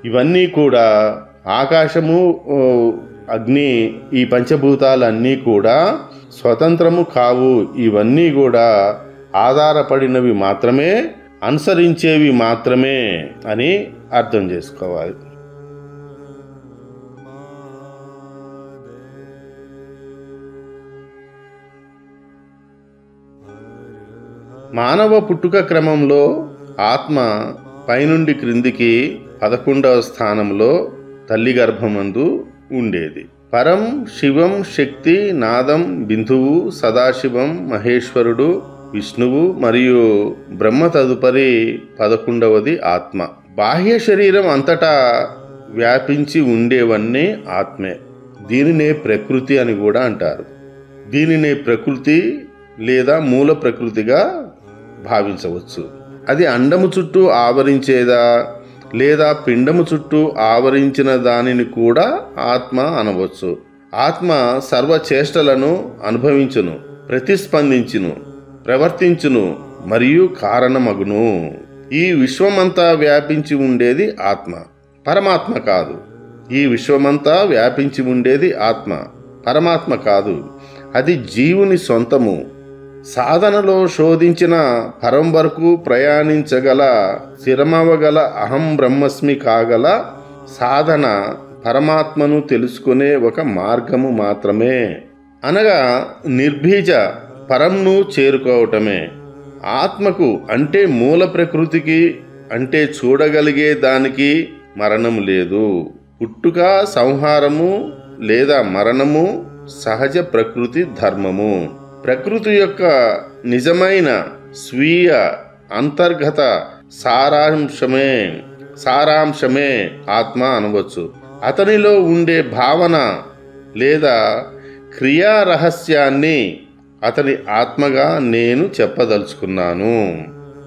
ఇవన్నీ కూడా ఆకాశము, అగ్ని, ఈ పంచభూతాలన్నీ కూడా స్వతంత్రము కావు. ఇవన్నీ కూడా ఆధారపడినవి మాత్రమే, అనుసరించేవి మాత్రమే అని అర్థం చేసుకోవాలి. మానవ పుట్టుక క్రమంలో ఆత్మ పైనుండి క్రిందికి 11వ స్థానంలో తల్లి గర్భమందు ఉండేది. పరం, శివం, శక్తి, నాదం, బిందువు, సదాశివం, మహేశ్వరుడు, విష్ణువు మరియు బ్రహ్మ తదుపరి 11వది ఆత్మ. బాహ్య శరీరం అంతటా వ్యాపించి ఉండేవన్నీ ఆత్మే. దీనినే ప్రకృతి అని కూడా అంటారు. దీనినే ప్రకృతి లేదా మూల ప్రకృతిగా భావించవచ్చు. అది అండము చుట్టూ ఆవరించేదా లేదా పిండము చుట్టూ ఆవరించిన దానిని కూడా ఆత్మ అనవచ్చు. ఆత్మ సర్వచేష్టలను అనుభవించును, ప్రతిస్పందించును, ప్రవర్తించును మరియు కారణమగును. ఈ విశ్వమంతా వ్యాపించి ఉండేది ఆత్మ, పరమాత్మ కాదు. ఈ విశ్వమంతా వ్యాపించి ఉండేది ఆత్మ, పరమాత్మ కాదు. అది జీవుని సొంతము. సాధనలో శోధించిన పరం వరకు ప్రయాణించగల, స్థిరమవగల అహం బ్రహ్మస్మి కాగల సాధన పరమాత్మను తెలుసుకునే ఒక మార్గము మాత్రమే. అనగా నిర్బీజ పరంను చేరుకోవటమే. ఆత్మకు అంటే మూల ప్రకృతికి, అంటే చూడగలిగే దానికి మరణము లేదు. పుట్టుక, సంహారము లేదా మరణము సహజ ప్రకృతి ధర్మము. ప్రకృతి యొక్క నిజమైన స్వీయ అంతర్గత సారాంశమే ఆత్మ అనవచ్చు. అతనిలో ఉండే భావన లేదా క్రియా రహస్యాన్ని అతని ఆత్మగా నేను చెప్పదలుచుకున్నాను.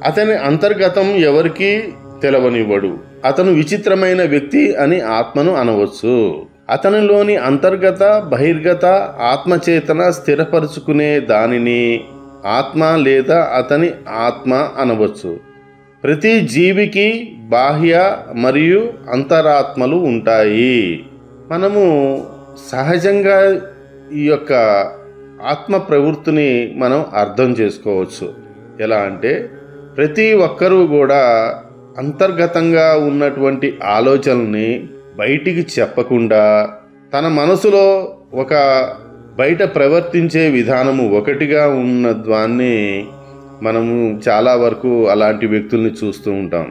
అతని అంతర్గతం ఎవరికీ తెలవనివ్వడు. అతను విచిత్రమైన వ్యక్తి అని ఆత్మను అనవచ్చు. అతనిలోని అంతర్గత, బహిర్గత ఆత్మచేతన స్థిరపరుచుకునే దానిని ఆత్మ లేదా అతని ఆత్మ అనవచ్చు. ప్రతి జీవికి బాహ్య మరియు అంతరాత్మలు ఉంటాయి. మనము సహజంగా ఈ యొక్క ఆత్మ ప్రవృత్తిని మనం అర్థం చేసుకోవచ్చు. ఎలా అంటే ప్రతి ఒక్కరూ కూడా అంతర్గతంగా ఉన్నటువంటి ఆలోచనల్ని బయటికి చెప్పకుండా తన మనసులో ఒక బయట ప్రవర్తించే విధానము ఒకటిగా ఉన్న దాన్ని మనము చాలా వరకు అలాంటి వ్యక్తుల్ని చూస్తూ ఉంటాం.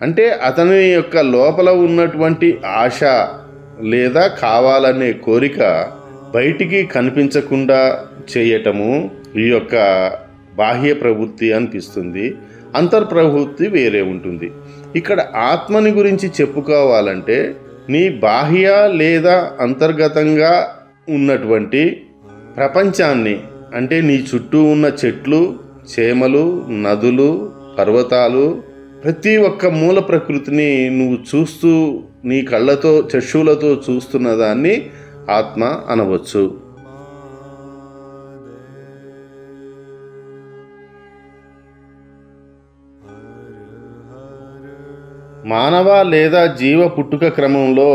అంటే అతని యొక్క లోపల ఉన్నటువంటి ఆశ లేదా కావాలనే కోరిక బయటికి కనిపించకుండా చేయటము ఈ యొక్క బాహ్య ప్రవృత్తి అనిపిస్తుంది. అంతర్ప్రవృత్తి వేరే ఉంటుంది. ఇక్కడ ఆత్మని గురించి చెప్పుకోవాలంటే నీ బాహ్య లేదా అంతర్గతంగా ఉన్నటువంటి ప్రపంచాన్ని, అంటే నీ చుట్టూ ఉన్న చెట్లు, చేమలు, నదులు, పర్వతాలు, ప్రతి ఒక్క మూల ప్రకృతిని నువ్వు చూస్తూ నీ కళ్ళతో, చక్షులతో చూస్తున్న దాన్ని ఆత్మ అనవచ్చు. మానవ లేదా జీవ పుట్టుక క్రమంలో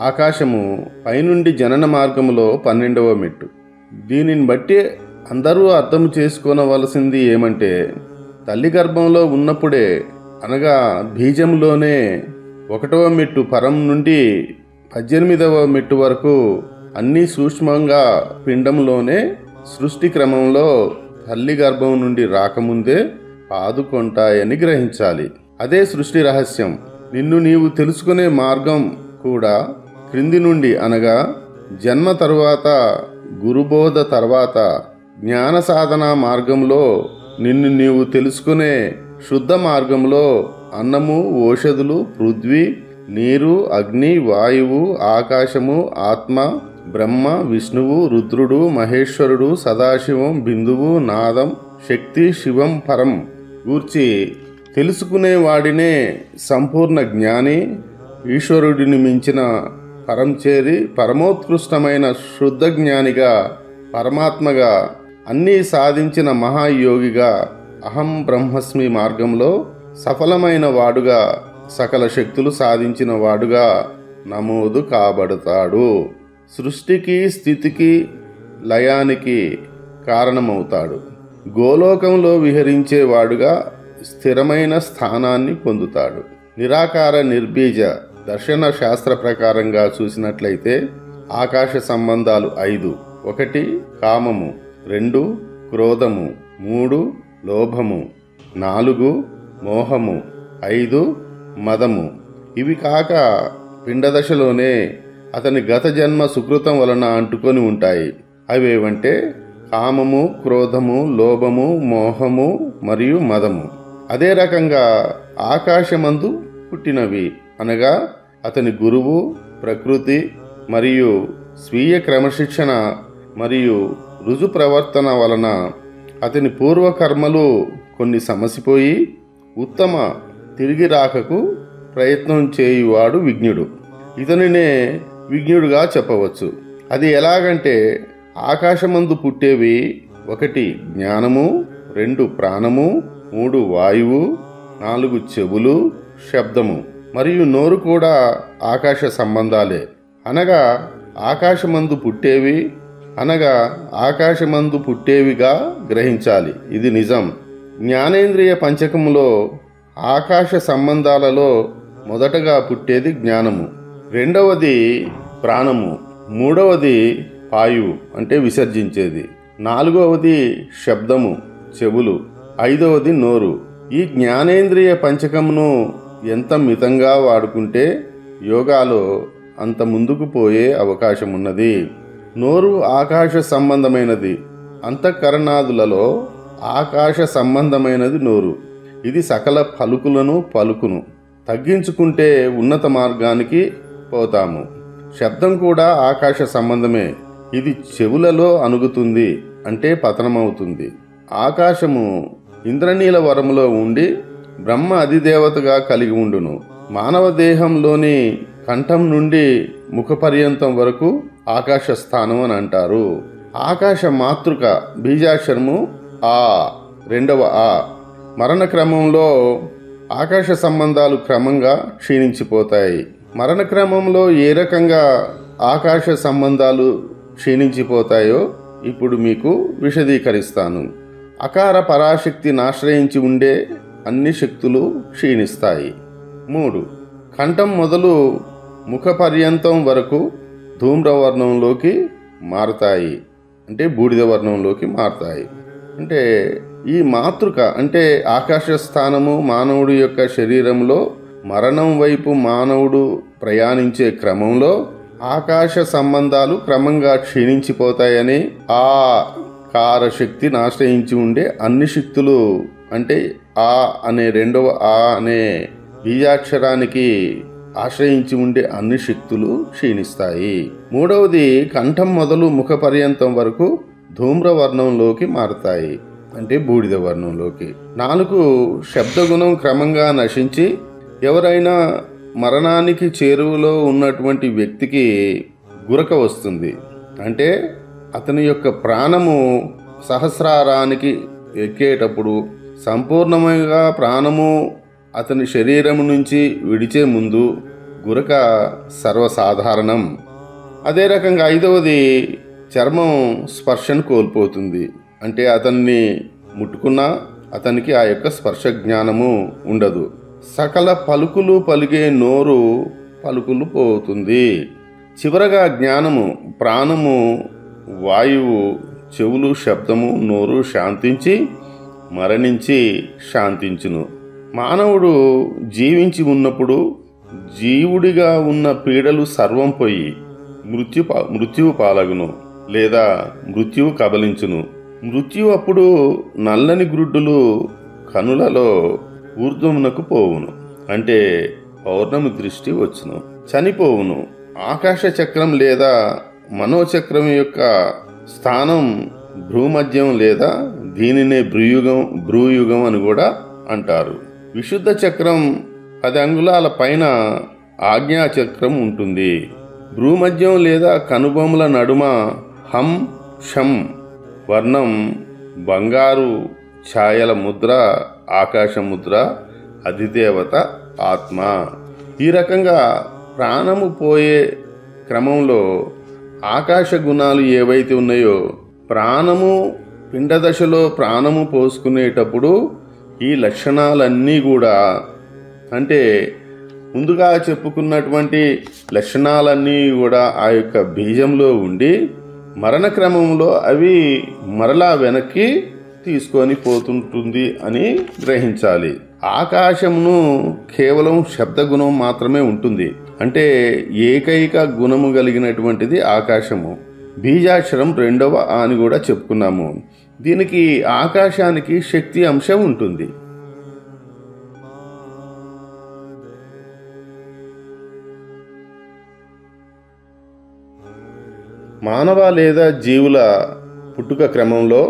ఆకాశము పైనుండి జనన మార్గములో 12వ మెట్టు. దీనిని బట్టి అందరూ అర్థం చేసుకోవలసింది ఏమంటే, తల్లి గర్భంలో ఉన్నప్పుడే అనగా బీజంలోనే 1వ మెట్టు పరం నుండి 18వ మెట్టు వరకు అన్నీ సూక్ష్మంగా పిండంలోనే సృష్టి క్రమంలో తల్లి గర్భం నుండి రాకముందే పాదుకొంటాయని గ్రహించాలి. అదే సృష్టి రహస్యం. నిన్ను నీవు తెలుసుకునే మార్గం కూడా క్రింది నుండి అనగా జన్మ తరువాత, గురుబోధ తర్వాత జ్ఞాన సాధన మార్గంలో నిన్ను నీవు తెలుసుకునే శుద్ధ మార్గంలో అన్నము, ఓషధులు, పృథ్వీ, నీరు, అగ్ని, వాయువు, ఆకాశము, ఆత్మ, బ్రహ్మ, విష్ణువు, రుద్రుడు, మహేశ్వరుడు, సదాశివం, బిందువు, నాదం, శక్తి, శివం, పరం గూర్చి తెలుసుకునేవాడినే సంపూర్ణ జ్ఞాని. ఈశ్వరుడిని మించిన పరం చేరి పరమోత్కృష్టమైన శుద్ధ జ్ఞానిగా, పరమాత్మగా, అన్నీ సాధించిన మహాయోగిగా, అహం బ్రహ్మస్మి మార్గంలో సఫలమైన వాడుగా, సకల శక్తులు సాధించిన వాడుగా నమోదు కాబడతాడు. సృష్టికి, స్థితికి, లయానికి కారణమవుతాడు. గోలోకంలో విహరించేవాడుగా స్థిరమైన స్థానాన్ని పొందుతాడు. నిరాకార నిర్బీజ దర్శన శాస్త్ర ప్రకారంగా చూసినట్లయితే ఆకాశ సంబంధాలు 5. 1 కామము, 2 క్రోధము, 3 లోభము, 4 మోహము, 5 మదము. ఇవి కాక పిండదశలోనే అతని గత జన్మ సుకృతం వలన అంటుకొని ఉంటాయి. అవేవంటే కామము, క్రోధము, లోభము, మోహము మరియు మదము. అదే రకంగా ఆకాశమందు పుట్టినవి అనగా అతని గురువు, ప్రకృతి మరియు స్వీయ క్రమశిక్షణ మరియు రుజు ప్రవర్తన వలన అతని పూర్వకర్మలు కొన్ని సమసిపోయి ఉత్తమ తిరిగి రాకకు ప్రయత్నం చేయువాడు విజ్ఞుడు. ఇతనినే విజ్ఞుడుగా చెప్పవచ్చు. అది ఎలాగంటే ఆకాశమందు పుట్టేవి 1 జ్ఞానము, 2 ప్రాణము, 3 వాయువు, 4 చెవులు, శబ్దము మరియు నోరు కూడా ఆకాశ సంబంధాలే. అనగా ఆకాశమందు పుట్టేవి అనగా ఆకాశమందు పుట్టేవిగా గ్రహించాలి. ఇది నిజం. జ్ఞానేంద్రియ పంచకములో ఆకాశ సంబంధాలలో మొదటగా పుట్టేది జ్ఞానము, 2వది ప్రాణము, 3వది వాయువు అంటే విసర్జించేది, 4వది శబ్దము చెవులు, 5వది నోరు. ఈ జ్ఞానేంద్రియ పంచకమును ఎంత మితంగా వాడుకుంటే యోగాలో అంత ముందుకు పోయే అవకాశం ఉన్నది. నోరు ఆకాశ సంబంధమైనది. అంతఃకరణాదులలో ఆకాశ సంబంధమైనది నోరు. ఇది సకల పలుకును తగ్గించుకుంటే ఉన్నత మార్గానికి పోతాము. శబ్దం కూడా ఆకాశ సంబంధమే. ఇది చెవులలో అణుగుతుంది అంటే పతనమవుతుంది. ఆకాశము ఇంద్రనీల వరములో ఉండి బ్రహ్మ అధిదేవతగా కలిగి ఉండును. మానవ దేహంలోని కంఠం నుండి ముఖ పర్యంతం వరకు ఆకాశ స్థానం అని అంటారు. ఆకాశ మాతృక బీజాక్షరము ఆ, 2వ ఆ. మరణ క్రమంలో ఆకాశ సంబంధాలు క్రమంగా క్షీణించిపోతాయి. మరణ క్రమంలో ఏ రకంగా ఆకాశ సంబంధాలు క్షీణించిపోతాయో ఇప్పుడు మీకు విశదీకరిస్తాను. అకార పరాశక్తిని ఆశ్రయించి ఉండే అన్ని శక్తులు క్షీణిస్తాయి. 3 కంఠం మొదలు ముఖ పర్యంతం వరకు ధూమ్రవర్ణంలోకి మారుతాయి అంటే బూడిద వర్ణంలోకి మారుతాయి. అంటే ఈ మాతృక అంటే ఆకాశ స్థానము మానవుడి యొక్క శరీరంలో మరణం వైపు మానవుడు ప్రయాణించే క్రమంలో ఆకాశ సంబంధాలు క్రమంగా క్షీణించిపోతాయని ఆ కారశక్తిని ఆశ్రయించి ఉండే అన్ని శక్తులు అంటే ఆ అనే 2వ ఆ అనే బీజాక్షరానికి ఆశ్రయించి ఉండే అన్ని శక్తులు క్షీణిస్తాయి. 3వది కంఠం మొదలు ముఖ పర్యంతం వరకు ధూమ్రవర్ణంలోకి మారుతాయి అంటే బూడిద వర్ణంలోకి. 4 శబ్దగుణం క్రమంగా నశించి ఎవరైనా మరణానికి చేరువలో ఉన్నటువంటి వ్యక్తికి గురక వస్తుంది. అంటే అతని యొక్క ప్రాణము సహస్రారానికి ఎక్కేటప్పుడు సంపూర్ణంగా ప్రాణము అతని శరీరం నుంచి విడిచే ముందు గురక సర్వసాధారణం. అదే రకంగా 5వది చర్మం స్పర్శను కోల్పోతుంది. అంటే అతన్ని ముట్టుకున్నా అతనికి ఆ యొక్క స్పర్శ జ్ఞానము ఉండదు. సకల పలుకులు పలికే నోరు పలుకులు పోతుంది. చివరగా జ్ఞానము, ప్రాణము, వాయువు, చెవులు శబ్దము, నోరు శాంతించి మరణించి శాంతించును. మానవుడు జీవించి ఉన్నప్పుడు జీవుడిగా ఉన్న పీడలు సర్వం పోయి మృత్యువు పాలగును లేదా మృత్యువు కబలించును. మృత్యువు అప్పుడు నల్లని గ్రుడ్డులు కనులలో ఊర్ధ్వమునకు పోవును. అంటే పౌర్ణమి దృష్టి వచ్చును, చనిపోవును. ఆకాశ చక్రం లేదా మనోచక్రం యొక్క స్థానం భ్రూమధ్యం లేదా దీనినే భ్రూయుగం అని కూడా అంటారు. విశుద్ధ చక్రం 10 అంగుళాల పైన ఆజ్ఞాచక్రం ఉంటుంది. భ్రూమధ్యం లేదా కనుబొమ్మల నడుమ హం షం వర్ణం బంగారు ఛాయల ముద్ర ఆకాశ ముద్ర అధిదేవత ఆత్మ. ఈ రకంగా ప్రాణము పోయే క్రమంలో ఆకాశ గుణాలు ఏవైతే ఉన్నాయో ప్రాణము పిండదశలో ప్రాణము పోసుకునేటప్పుడు ఈ లక్షణాలన్నీ కూడా అంటే ముందుగా చెప్పుకున్నటువంటి లక్షణాలన్నీ కూడా ఆ యొక్క బీజంలో ఉండి మరణ క్రమంలో అవి మరలా వెనక్కి తీసుకొని పోతుంటుంది అని గ్రహించాలి. ఆకాశమును కేవలం శబ్ద గుణం మాత్రమే ఉంటుంది. అంటే ఏకైక గుణము కలిగినటువంటిది ఆకాశము. బీజాక్షరం 2వ అని కూడా చెప్పుకున్నాము. దీనికి ఆకాశానికి శక్తి అంశం ఉంటుంది. మానవ లేదా జీవుల పుట్టుక క్రమంలో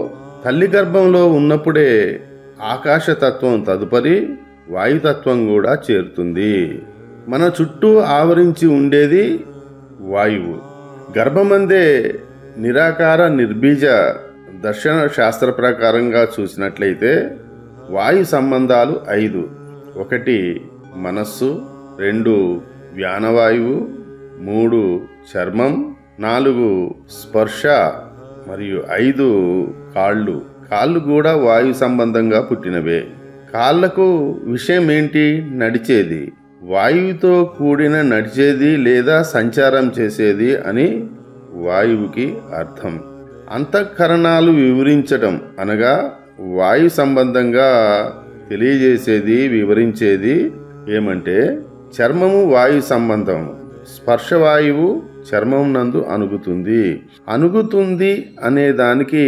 తల్లి గర్భంలో ఉన్నప్పుడే ఆకాశతత్వం తదుపరి వాయుతత్వం కూడా చేరుతుంది. మన చుట్టూ ఆవరించి ఉండేది వాయువు. గర్భమందే నిరాకార నిర్బీజ దర్శన శాస్త్ర ప్రకారంగా చూసినట్లయితే వాయు సంబంధాలు 5. 1 మనస్సు, 2 వ్యానవాయువు, 3 చర్మం, 4 స్పర్శ మరియు 5 కాళ్ళు. కాళ్ళు కూడా వాయు సంబంధంగా పుట్టినవే. కాళ్ళకు విషయం ఏంటి? నడిచేది. వాయువుతో కూడిన నడిచేది లేదా సంచారం చేసేది అని వాయువుకి అర్థం. అంతఃకరణాలు వివరించడం అనగా వాయు సంబంధంగా తెలియజేసేది వివరించేది ఏమంటే చర్మము వాయు సంబంధం. స్పర్శవాయువు చర్మం నందు అణుగుతుంది అనే దానికి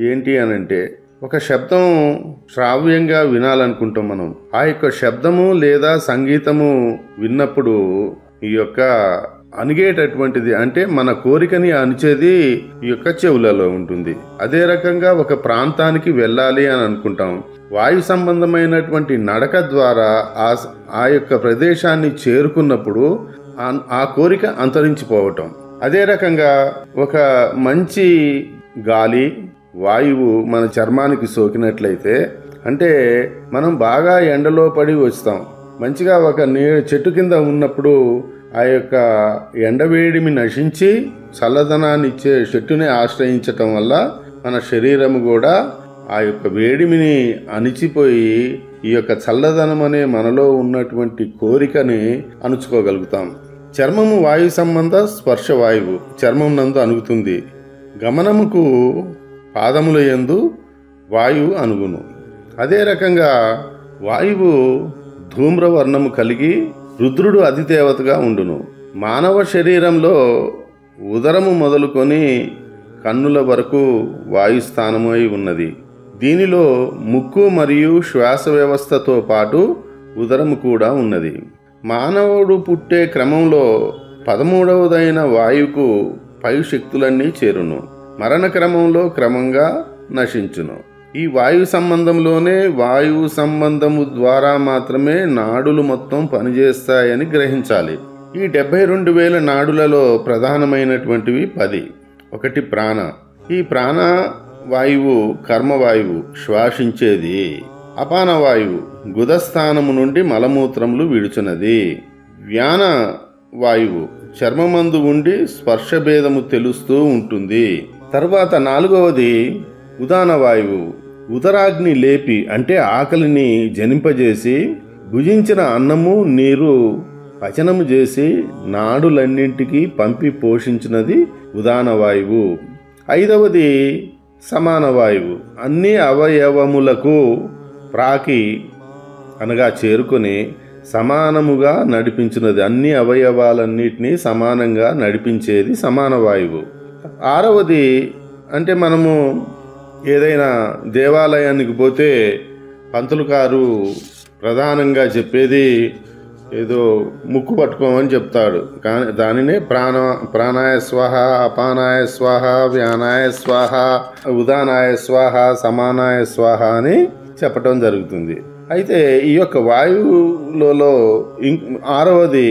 ఏంటి అనంటే ఒక శబ్దం శ్రావ్యంగా వినాలనుకుంటాం మనం. ఆ యొక్క శబ్దము లేదా సంగీతము విన్నప్పుడు ఈ యొక్క అణిగేటటువంటిది అంటే మన కోరికని అణిచేది ఈ యొక్క చెవులలో ఉంటుంది. అదే రకంగా ఒక ప్రాంతానికి వెళ్ళాలి అని అనుకుంటాం. వాయు సంబంధమైనటువంటి నడక ద్వారా ఆ యొక్క ప్రదేశాన్ని చేరుకున్నప్పుడు ఆ కోరిక అంతరించిపోవటం. అదే రకంగా ఒక మంచి గాలి వాయువు మన చర్మానికి సోకినట్లయితే అంటే మనం బాగా ఎండలో పడి వస్తాం. మంచిగా ఒక చెట్టు కింద ఉన్నప్పుడు ఆ యొక్క ఎండవేడిమి నశించి చల్లదనాన్ని ఇచ్చే చెట్టుని ఆశ్రయించటం వల్ల మన శరీరము కూడా ఆ యొక్క వేడిమిని అణిచిపోయి ఈ యొక్క చల్లదనం అనే మనలో ఉన్నటువంటి కోరికని అణుచుకోగలుగుతాం. చర్మము వాయు సంబంధ స్పర్శ వాయువు చర్మం నందు అణుగుతుంది. గమనముకు పాదముల యందు వాయువు అణుగును. అదే రకంగా వాయువు ధూమ్రవర్ణము కలిగి రుద్రుడు అధిదేవతగా ఉండును. మానవ శరీరంలో ఉదరము మొదలుకొని కన్నుల వరకు వాయుస్థానమై ఉన్నది. దీనిలో ముక్కు మరియు శ్వాస వ్యవస్థతో పాటు ఉదరము కూడా ఉన్నది. మానవుడు పుట్టే క్రమంలో 13వదైన వాయువుకు పై శక్తులన్నీ చేరును. మరణ క్రమంలో క్రమంగా నశించును. ఈ వాయు సంబంధంలోనే వాయువు సంబంధము ద్వారా మాత్రమే నాడులు మొత్తం పనిచేస్తాయని గ్రహించాలి. ఈ 72,000 నాడులలో ప్రధానమైనటువంటివి 10. 1 ప్రాణ. ఈ ప్రాణ వాయువు కర్మవాయువు శ్వాసించేది. అపానవాయువు గుదస్థానము నుండి మలమూత్రములు విడుచున్నది. వ్యాన వాయువు చర్మమందు ఉండి స్పర్శభేదము తెలుస్తూ ఉంటుంది. తర్వాత 4వది ఉదాన వాయువు ఉదరాగ్ని లేపి అంటే ఆకలిని జనింపజేసి భుజించిన అన్నము నీరు పచనము చేసి నాడులన్నింటికి పంపి పోషించినది ఉదాన వాయువు. 5వది సమాన వాయువు అన్ని అవయవములకు ప్రాకి అనగా చేరుకొని సమానముగా నడిపించినది. అన్ని అవయవాలన్నిటినీ సమానంగా నడిపించేది సమాన వాయువు. 6వది అంటే మనము ఏదైనా దేవాలయానికి పోతే పంతులు గారు ప్రధానంగా చెప్పేది ఏదో ముక్కు పట్టుకోమని చెప్తాడు. కానీ దానినే ప్రాణాయ స్వాహ, అపానాయ స్వాహ, వ్యానాయ స్వాహ, ఉదానాయ స్వాహ, సమానాయ స్వాహ అని చెప్పటం జరుగుతుంది. అయితే ఈ యొక్క వాయువులలో 6వది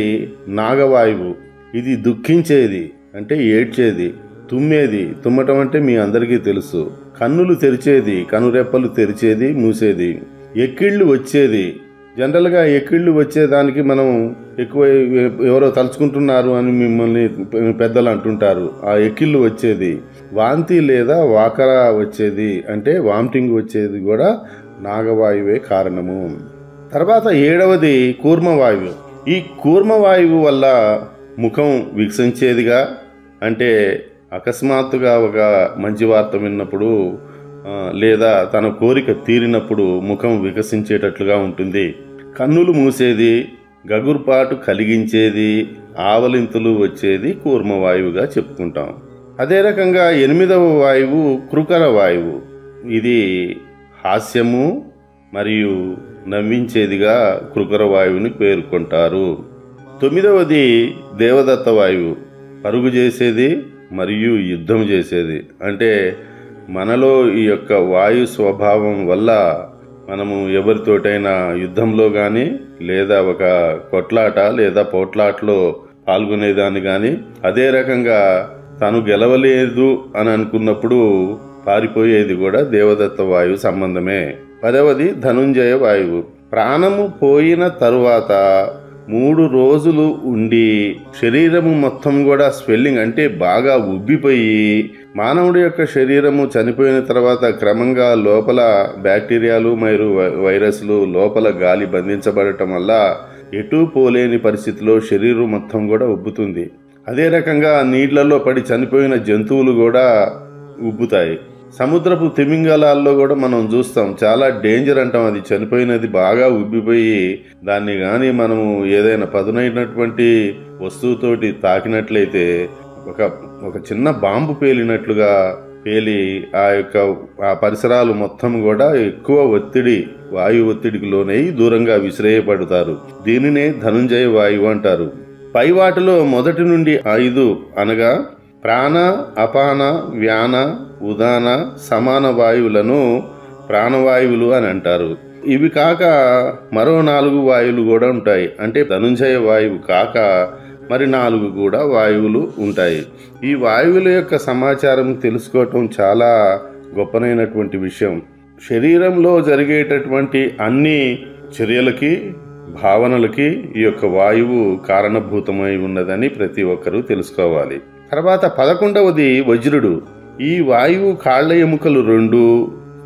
నాగవాయువు. ఇది దుఃఖించేది అంటే ఏడ్చేది, తుమ్మేది, తుమ్మటం అంటే మీ అందరికీ తెలుసు, కన్నులు తెరిచేది, కనురెప్పలు తెరిచేది మూసేది, ఎక్కిళ్ళు వచ్చేది. జనరల్గా ఎక్కిళ్ళు వచ్చేదానికి మనం ఎక్కువ ఎవరో తలుచుకుంటున్నారు అని మిమ్మల్ని పెద్దలు అంటుంటారు. ఆ ఎక్కిళ్ళు వచ్చేది, వాంతి లేదా వాకర వచ్చేది అంటే వామిటింగ్ వచ్చేది కూడా నాగవాయువే కారణము. తర్వాత 7వది కూర్మవాయువు. ఈ కూర్మవాయువు వల్ల ముఖం వికసించేదిగా అంటే అకస్మాత్తుగా ఒక మంచి వార్త విన్నప్పుడు లేదా తన కోరిక తీరినప్పుడు ముఖం వికసించేటట్లుగా ఉంటుంది. కన్నులు మూసేది, గగుర్పాటు కలిగించేది, ఆవలింతులు వచ్చేది కూర్మవాయువుగా చెప్పుకుంటాం. అదే రకంగా 8వ వాయువు కృకర వాయువు. ఇది హాస్యము మరియు నవ్వించేదిగా కృకర వాయువుని పేర్కొంటారు. 9వది దేవదత్త వాయువు పరుగు చేసేది మరియు యుద్ధం చేసేది. అంటే మనలో ఈ యొక్క వాయు స్వభావం వల్ల మనము ఎవరితోటైనా యుద్ధంలో కానీ లేదా ఒక కొట్లాట లేదా పోట్లాటలో పాల్గొనేదాన్ని కానీ అదే రకంగా తను గెలవలేదు అని అనుకున్నప్పుడు పారిపోయేది కూడా దేవదత్త వాయువు సంబంధమే. 10వది ధనుంజయ వాయువు. ప్రాణము పోయిన తరువాత 3 రోజులు ఉండి శరీరము మొత్తం కూడా స్వెల్లింగ్ అంటే బాగా ఉబ్బిపోయి మానవుడి యొక్క శరీరము చనిపోయిన తర్వాత క్రమంగా లోపల బ్యాక్టీరియాలు మరియు వైరస్లు లోపల గాలి బంధించబడటం వల్ల ఎటూ పోలేని పరిస్థితిలో శరీరం మొత్తం కూడా ఉబ్బుతుంది. అదే రకంగా నీళ్లలో పడి చనిపోయిన జంతువులు కూడా ఉబ్బుతాయి. సముద్రపు తిమింగలాల్లో కూడా మనం చూస్తాం, చాలా డేంజర్ అంటాం. అది చనిపోయినది బాగా ఉబ్బిపోయి దాన్ని కానీ మనము ఏదైనా పదునైనటువంటి వస్తువుతోటి తాకినట్లయితే ఒక చిన్న బాంబు పేలినట్లుగా పేలి ఆ పరిసరాలు మొత్తం కూడా ఎక్కువ వాయు ఒత్తిడికి లోనై దూరంగా విసిరేయబడతారు. దీనినే ధనుంజయ వాయువు అంటారు. పై వాటిలో మొదటి నుండి 5 అనగా ప్రాణ, అపాన, వ్యాన, ఉదాన, సమాన వాయువులను ప్రాణవాయువులు అని అంటారు. ఇవి కాక మరో 4 వాయువులు కూడా ఉంటాయి. అంటే ధనుంజయ వాయువు కాక మరి 4 కూడా వాయువులు ఉంటాయి. ఈ వాయువుల యొక్క సమాచారం తెలుసుకోవటం చాలా గొప్పనైనటువంటి విషయం. శరీరంలో జరిగేటటువంటి అన్ని చర్యలకి భావనలకి ఈ యొక్క వాయువు కారణభూతమై ఉన్నదని ప్రతి ఒక్కరూ తెలుసుకోవాలి. తర్వాత 11వది వజ్రుడు. ఈ వాయువు కాళ్ళ ఎముకలు 2,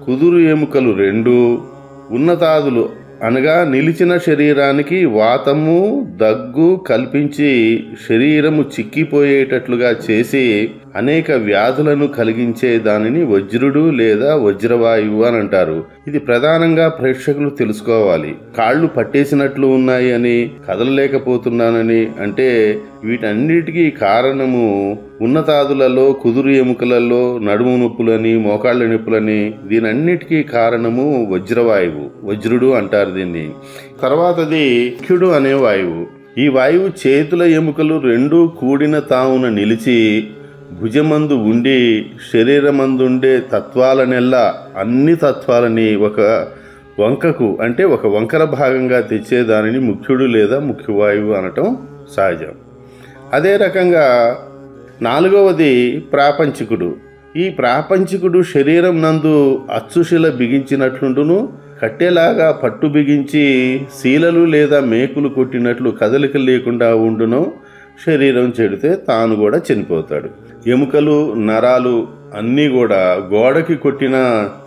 కుదురు ఎముకలు 2, ఉన్నతాదులు అనగా నిలిచిన శరీరానికి వాతము దగ్గు కల్పించి శరీరము చిక్కిపోయేటట్లుగా చేసి అనేక వ్యాధులను కలిగించే దానిని వజ్రుడు లేదా వజ్రవాయువు అని అంటారు. ఇది ప్రధానంగా ప్రేక్షకులు తెలుసుకోవాలి. కాళ్ళు పట్టేసినట్లు ఉన్నాయి అని, కదలలేకపోతున్నానని అంటే వీటన్నిటికీ కారణము ఉన్నతాదులలో, కుదురు ఎముకలలో నడుము నొప్పులని, మోకాళ్ళ నొప్పులని, దీనన్నిటికీ కారణము వజ్రవాయువు, వజ్రుడు అంటారు దీన్ని. తర్వాతది ముఖ్యుడు అనే వాయువు. ఈ వాయువు చేతుల ఎముకలు 2 కూడిన తావున నిలిచి భుజమందు ఉండి శరీరమందుండే తత్వాలనెల్లా అన్ని తత్వాలని ఒక వంకకు అంటే ఒక వంకర భాగంగా తెచ్చేదానిని ముఖ్యుడు లేదా ముఖ్యవాయువు అనటం సహజం. అదే రకంగా 4వది ప్రాపంచికుడు. ఈ ప్రాపంచికుడు శరీరం నందు అచ్చుశిల బిగించినట్లుండును, కట్టెలాగా పట్టు బిగించి శీలలు లేదా మేకులు కొట్టినట్లు కదలిక లేకుండా ఉండునో శరీరం చెడితే తాను కూడా చనిపోతాడు. ఎముకలు నరాలు అన్నీ కూడా గోడకి కొట్టిన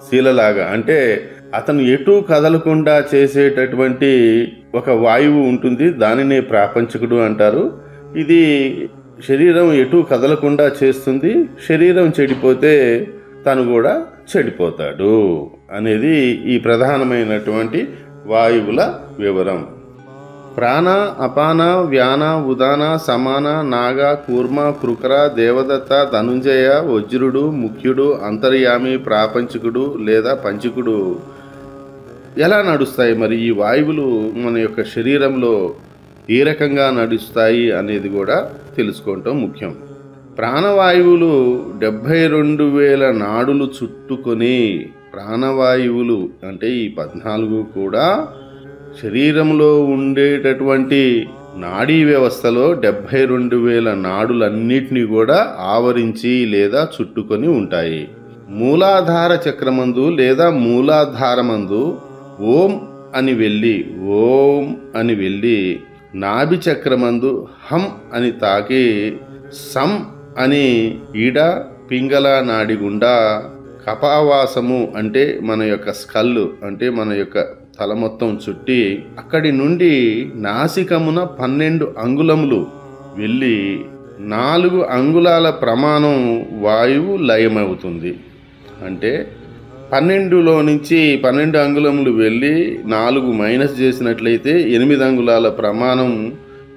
శీలలాగా, అంటే అతను ఎటూ కదలకుండా చేసేటటువంటి ఒక వాయువు ఉంటుంది, దానినే ప్రాపంచికుడు అంటారు. ఇది శరీరం ఎటూ కదలకుండా చేస్తుంది. శరీరం చెడిపోతే తను కూడా చెడిపోతాడు అనేది ఈ ప్రధానమైనటువంటి వాయువుల వివరం. ప్రాణ, అపాన, వ్యాన, ఉదాన, సమాన, నాగ, కూర్మ, కృకర, దేవదత్త, ధనుంజయ, వజ్రుడు, ముఖ్యుడు, అంతర్యామి, ప్రాపంచికుడు లేదా పంచికుడు ఎలా నడుస్తాయి? మరి ఈ వాయువులు మన యొక్క శరీరంలో ఏ రకంగా నడుస్తాయి అనేది కూడా తెలుసుకోవటం ముఖ్యం. ప్రాణవాయువులు 72,000 నాడులు చుట్టుకొని, ప్రాణవాయువులు అంటే ఈ 14 కూడా శరీరంలో ఉండేటటువంటి నాడీ వ్యవస్థలో 72,000 నాడులన్నిటినీ కూడా ఆవరించి లేదా చుట్టుకొని ఉంటాయి. మూలాధార చక్రమందు లేదా మూలాధారమందు ఓం అని వెళ్ళి నాభి చక్రమందు హం అని తాకి సం అని ఈడ పింగళ నాడి గుండా కపావాసము అంటే మన యొక్క స్కల్ అంటే మన యొక్క తల మొత్తం చుట్టి అక్కడి నుండి నాసికమున 12 అంగుళములు వెళ్ళి 4 అంగుళాల ప్రమాణం వాయువు లయమవుతుంది. అంటే 12లో నుంచి 12 అంగుళములు వెళ్ళి 4 మైనస్ చేసినట్లయితే 8 అంగుళాల ప్రమాణం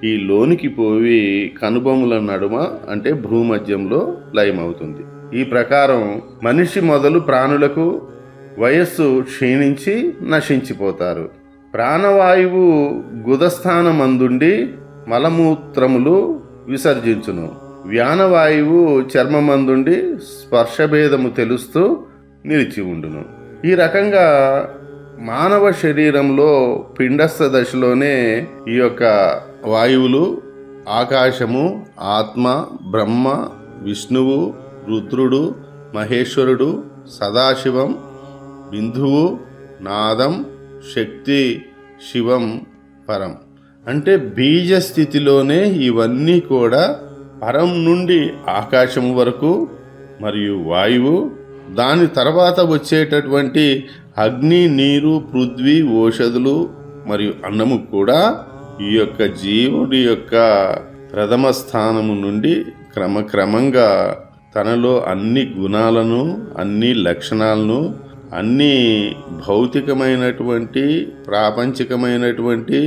ఈ లోనికి పోయి కనుబొమ్మల నడుమ అంటే భూమధ్యంలో లయమవుతుంది. ఈ ప్రకారం మనిషి మొదలు ప్రాణులకు వయస్సు క్షీణించి నశించిపోతారు. ప్రాణవాయువు గుదస్థానమందుండి మలమూత్రములు విసర్జించును. వ్యానవాయువు చర్మమందుండి స్పర్శభేదము తెలుస్తూ నిలిచి ఉండును. ఈ రకంగా మానవ శరీరంలో పిండస్థ దశలోనే ఈ యొక్క వాయువులు ఆకాశము, ఆత్మ, బ్రహ్మ, విష్ణువు, రుద్రుడు, మహేశ్వరుడు, సదాశివం, బిందువు, నాదం, శక్తి, శివం, పరం అంటే బీజ స్థితిలోనే ఇవన్నీ కూడా పరం నుండి ఆకాశం వరకు మరియు వాయువు, దాని తర్వాత వచ్చేటటువంటి అగ్ని, నీరు, పృథ్వీ, ఓషధులు మరియు అన్నము కూడా ఈ యొక్క జీవుడి యొక్క ప్రథమ స్థానము నుండి క్రమక్రమంగా తనలో అన్ని గుణాలను, అన్ని లక్షణాలను, అన్ని భౌతికమైనటువంటి ప్రాపంచికమైనటువంటి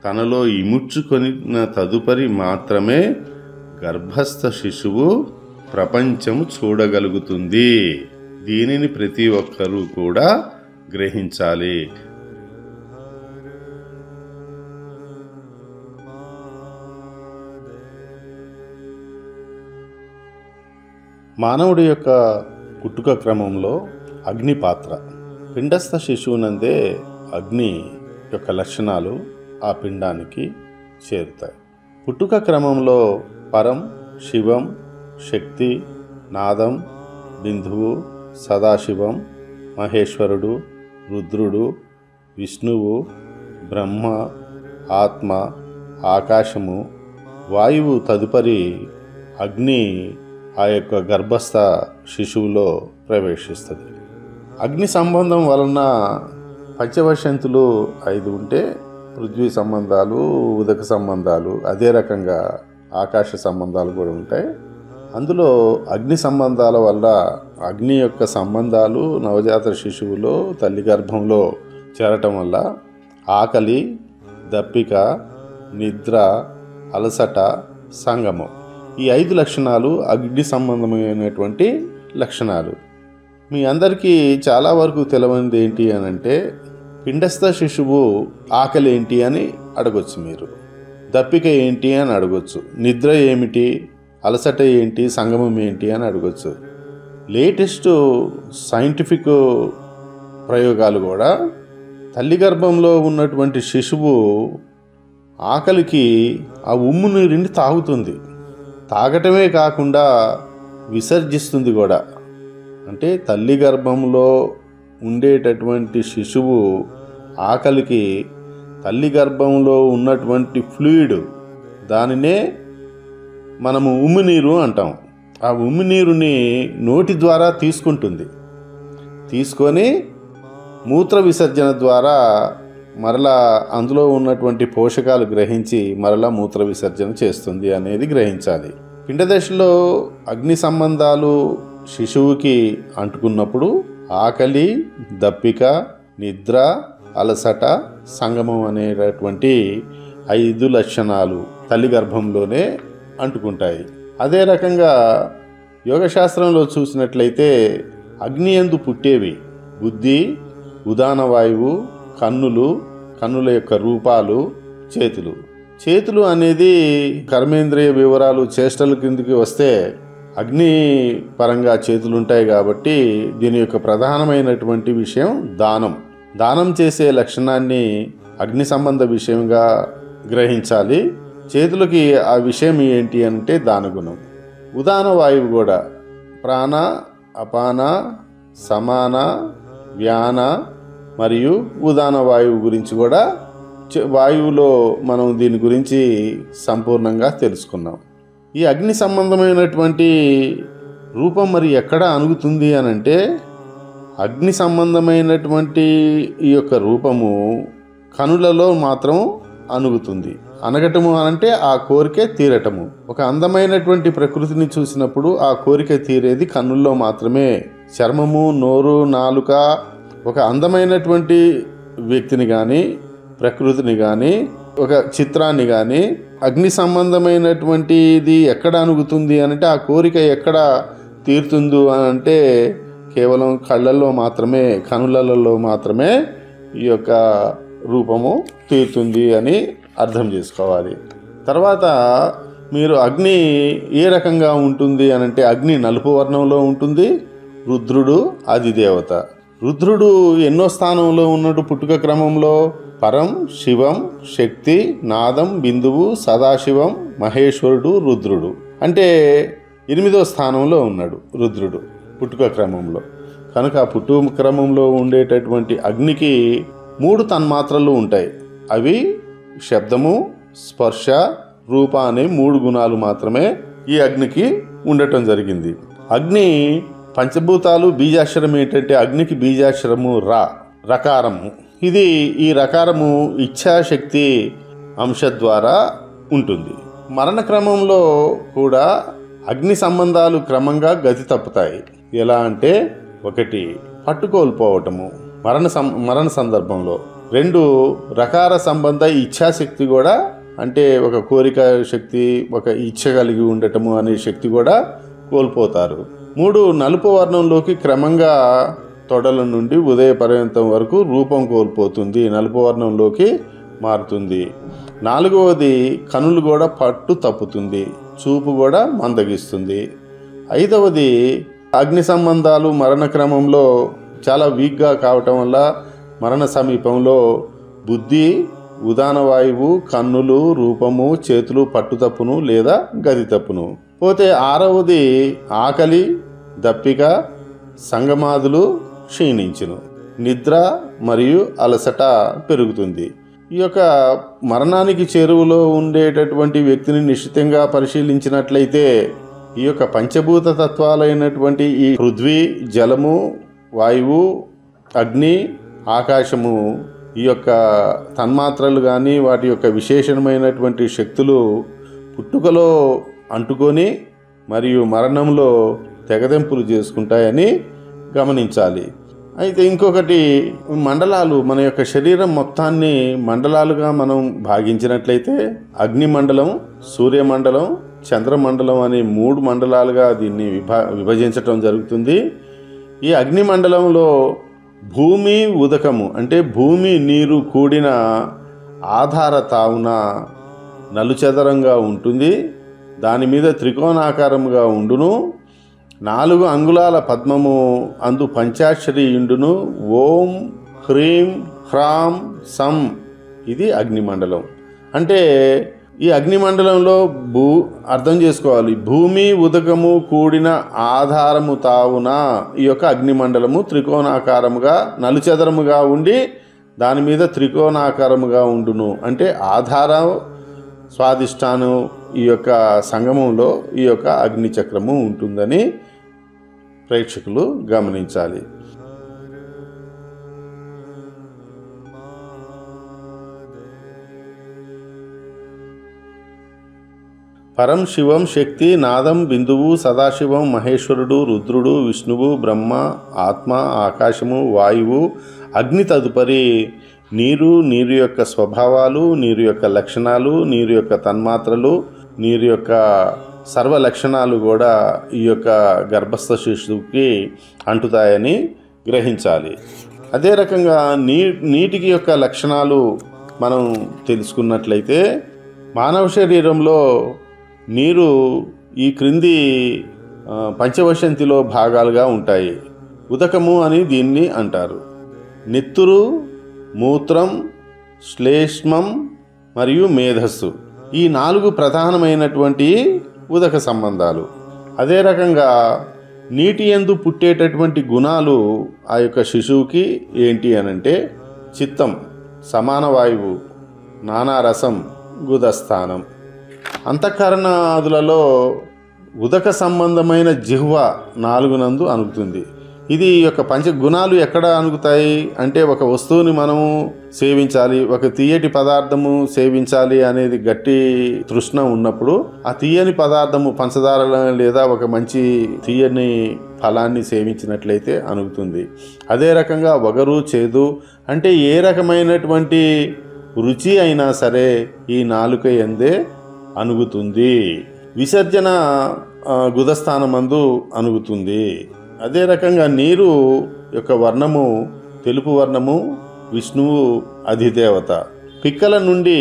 తనలో ఇముడ్చుకొనిన తదుపరి మాత్రమే గర్భస్థ శిశువు ప్రపంచము చూడగలుగుతుంది. దీనిని ప్రతి ఒక్కరూ కూడా గ్రహించాలి. మానవుడి యొక్క పుట్టుక క్రమంలో అగ్ని పాత్ర. పిండస్థ శిశువునందే అగ్ని యొక్క లక్షణాలు ఆ పిండానికి చేరుతాయి. పుట్టుక క్రమంలో పరం, శివం, శక్తి, నాదం, బిందువు, సదాశివం, మహేశ్వరుడు, రుద్రుడు, విష్ణువు, బ్రహ్మ, ఆత్మ, ఆకాశము, వాయువు తదుపరి అగ్ని ఆ యొక్క గర్భస్థ శిశువులో ప్రవేశిస్తుంది. అగ్ని సంబంధం వలన పంచవర్షంతులు 5 ఉంటే పృథ్వీ సంబంధాలు, ఉదక సంబంధాలు, అదే రకంగా ఆకాశ సంబంధాలు కూడా ఉంటాయి. అందులో అగ్ని సంబంధాల వల్ల అగ్ని యొక్క సంబంధాలు నవజాత శిశువులో తల్లి గర్భంలో చేరటం వల్ల ఆకలి, దప్పిక, నిద్ర, అలసట, సంగమం ఈ 5 లక్షణాలు అగ్ని సంబంధమైనటువంటి లక్షణాలు. మీ అందరికీ చాలా వరకు తెలియనిది ఏంటి అని అంటే, పిండస్థ శిశువు ఆకలి ఏంటి అని అడగొచ్చు, మీరు దప్పిక ఏంటి అని అడగొచ్చు, నిద్ర ఏమిటి, అలసట ఏంటి, సంగమం ఏంటి అని అడగొచ్చు. లేటెస్ట్ సైంటిఫిక్ ప్రయోగాలు కూడా తల్లి గర్భంలో ఉన్నటువంటి శిశువు ఆకలికి ఆ ఉమ్ము నీరుని తాగుతుంది. తాగటమే కాకుండా విసర్జిస్తుంది కూడా. అంటే తల్లి గర్భంలో ఉండేటటువంటి శిశువు ఆకలికి తల్లి గర్భంలో ఉన్నటువంటి ఫ్లూయిడ్, దానినే మనము ఉమ్మినీరు అంటాం. ఆ ఉమ్మినీరుని నోటి ద్వారా తీసుకొని మూత్ర విసర్జన ద్వారా మరలా అందులో ఉన్నటువంటి పోషకాలు గ్రహించి మరలా మూత్ర విసర్జన చేస్తుంది అనేది గ్రహించాలి. పిండదశలో అగ్ని సంబంధాలు శిశువుకి అంటుకున్నప్పుడు ఆకలి, దప్పిక, నిద్ర, అలసట, సంగమం అనేటటువంటి 5 లక్షణాలు తల్లి గర్భంలోనే అంటుకుంటాయి. అదే రకంగా యోగశాస్త్రంలో చూసినట్లయితే అగ్ని యందు పుట్టేవి బుద్ధి, ఉదాన వాయువు, కన్నుల యొక్క రూపాలు, చేతులు అనేది కర్మేంద్రియ వివరాలు, చేష్టల కిందికి వస్తే అగ్ని పరంగా చేతులు ఉంటాయి కాబట్టి దీని యొక్క ప్రధానమైనటువంటి విషయం దానం చేసే లక్షణాన్ని అగ్ని సంబంధ విషయంగా గ్రహించాలి. చేతులకి ఆ విషయం ఏంటి అంటే దానగుణం. ఉదాన వాయువు కూడా ప్రాణ, అపాన, సమాన, వ్యాన మరియు ఉదాన వాయువు గురించి కూడా వాయువులో మనం దీని గురించి సంపూర్ణంగా తెలుసుకున్నాం. ఈ అగ్ని సంబంధమైనటువంటి రూపం మరి ఎక్కడ అణుగుతుంది అని అంటే, అగ్ని సంబంధమైనటువంటి ఈ యొక్క రూపము కనులలో మాత్రం అణుగుతుంది. అనగటము అనంటే ఆ కోరిక తీరటము. ఒక అందమైనటువంటి ప్రకృతిని చూసినప్పుడు ఆ కోరిక తీరేది కన్నుల్లో మాత్రమే. చర్మము, నోరు, నాలుక ఒక అందమైనటువంటి వ్యక్తిని కానీ, ప్రకృతిని కానీ, ఒక చిత్రాన్ని కానీ అగ్ని సంబంధమైనటువంటిది ఎక్కడ అణుగుతుంది అనంటే, ఆ కోరిక ఎక్కడ తీరుతుందో అని అంటే కేవలం కళ్ళల్లో మాత్రమే, కనులలో మాత్రమే ఈ యొక్క రూపము తీరుతుంది అని అర్థం చేసుకోవాలి. తర్వాత మీరు అగ్ని ఏ రకంగా ఉంటుంది అనంటే, అగ్ని నలుపు వర్ణంలో ఉంటుంది. రుద్రుడు అధిదేవత. రుద్రుడు ఎన్నో స్థానంలో ఉన్నట్టు పుట్టుక క్రమంలో పరం, శివం, శక్తి, నాదం, బిందువు, సదాశివం, మహేశ్వరుడు, రుద్రుడు అంటే 8వ స్థానంలో ఉన్నాడు రుద్రుడు పుట్టుక క్రమంలో. కనుక ఆ పుట్టుక క్రమంలో ఉండేటటువంటి అగ్నికి 3 తన్మాత్రలు ఉంటాయి. అవి శబ్దము, స్పర్శ, రూప అనే 3 గుణాలు మాత్రమే ఈ అగ్నికి ఉండటం జరిగింది. అగ్ని పంచభూతాలు, బీజాక్షరం ఏంటంటే అగ్నికి బీజాక్షరము రకారము. ఈ రకారము ఇచ్ఛాశక్తి అంశ ద్వారా ఉంటుంది. మరణ క్రమంలో కూడా అగ్ని సంబంధాలు క్రమంగా గతి తప్పుతాయి. ఎలా అంటే, 1 పట్టుకోల్పోవటము మరణ సందర్భంలో, 2 రకార సంబంధ ఇచ్ఛాశక్తి కూడా, అంటే ఒక కోరిక శక్తి, ఒక ఇచ్ఛ కలిగి ఉండటము అనే శక్తి కూడా కోల్పోతారు. 3 నలుపు వర్ణంలోకి క్రమంగా తొడల నుండి ఉదయ పర్యంతం వరకు రూపం కోల్పోతుంది, నలుపు వర్ణంలోకి మారుతుంది. 4వది కనులు కూడా పట్టు తప్పుతుంది, చూపు కూడా మందగిస్తుంది. 5వది అగ్ని సంబంధాలు మరణ క్రమంలో చాలా వీక్గా కావటం వల్ల మరణ సమీపంలో బుద్ధి, ఉదాన వాయువు, కన్నులు, రూపము, చేతులు పట్టుతప్పును లేదా గది తప్పును. పోతే 6వది ఆకలి, దప్పిక, సంగమాదులు క్షీణించును, నిద్ర మరియు అలసట పెరుగుతుంది. ఈ యొక్క మరణానికి చేరువలో ఉండేటటువంటి వ్యక్తిని నిశ్చితంగా పరిశీలించినట్లయితే ఈ యొక్క పంచభూత తత్వాలైనటువంటి ఈ పృథ్వీ, జలము, వాయువు, అగ్ని, ఆకాశము, ఈ యొక్క తన్మాత్రలు కానీ వాటి యొక్క విశేషమైనటువంటి శక్తులు పుట్టుకలో అంటుకొని మరియు మరణంలో తెగదెంపులు చేసుకుంటాయని గమనించాలి. అయితే ఇంకొకటి, మండలాలు, మన యొక్క శరీరం మొత్తాన్ని మండలాలుగా మనం భాగించినట్లయితే అగ్ని మండలం, సూర్యమండలం, చంద్రమండలం అనే 3 మండలాలుగా దీన్ని విభజించటం జరుగుతుంది. ఈ అగ్ని మండలంలో భూమి, ఉదకము అంటే భూమి, నీరు కూడిన ఆధార తావున నలుచదరంగా ఉంటుంది. దాని మీద త్రికోణాకారముగా ఉండును. 4 అంగుళాల పద్మము అందు పంచాక్షరి ఇండును. ఓం హ్రీం హ్రాం సం. ఇది అగ్నిమండలం. అంటే ఈ అగ్నిమండలంలో అర్థం చేసుకోవాలి, భూమి ఉదకము కూడిన ఆధారము తావున ఈ యొక్క అగ్నిమండలము త్రికోణాకారముగా నలుచదరముగా ఉండి దాని మీద త్రికోణాకారముగా ఉండును. అంటే ఆధారం స్వాదిష్టానం ఈ యొక్క సంగమంలో ఈ యొక్క అగ్నిచక్రము ఉంటుందని ప్రేక్షకులు గమనించాలి. పరం శివం శక్తి నాదం బిందువు సదాశివం మహేశ్వరుడు రుద్రుడు విష్ణువు బ్రహ్మ ఆత్మ ఆకాశము వాయువు అగ్ని, తదుపరి నీరు, నీరు యొక్క స్వభావాలు, నీరు యొక్క లక్షణాలు, నీరు యొక్క తన్మాత్రలు, నీరు యొక్క సర్వ లక్షణాలు కూడా ఈ యొక్క గర్భస్థ శిశువుకి అంటుతాయని గ్రహించాలి. అదే రకంగా నీటికి యొక్క లక్షణాలు మనం తెలుసుకున్నట్లయితే మానవ శరీరంలో నీరు ఈ క్రింది పంచవశంతిలో భాగాలుగా ఉంటాయి. ఉదకము అని దీన్ని అంటారు. నెత్తురు, మూత్రం, శ్లేష్మం మరియు మేధస్సు, ఈ 4 ప్రధానమైనటువంటి ఉదక సంబంధాలు. అదే రకంగా నీటి యందు పుట్టేటటువంటి గుణాలు ఆ యొక్క శిశువుకి ఏంటి అనంటే చిత్తం, సమాన వాయువు, నానారసం, గుదస్థానం. అంతఃకరణాదులలో ఉదక సంబంధమైన జిహ్వ 4 నందు అనుగుతుంది. ఇది యొక్క పంచగుణాలు ఎక్కడ అనుగుతాయి అంటే ఒక వస్తువుని మనము సేవించాలి, ఒక తీయటి పదార్థము సేవించాలి అనేది గట్టి తృష్ణ ఉన్నప్పుడు ఆ తీయని పదార్థము పంచదార లేదా ఒక మంచి తీయని ఫలాన్ని సేవించినట్లయితే అనుగుతుంది. అదే రకంగా వగరు, చేదు అంటే ఏ రకమైనటువంటి రుచి అయినా సరే ఈ నాలుక యందే అనుగుతుంది. విసర్జన గుదస్థానమందు అనుగుతుంది. అదే రకంగా నీరు యొక్క వర్ణము తెలుపు వర్ణము, విష్ణువు అధిదేవత. పిక్కల నుండి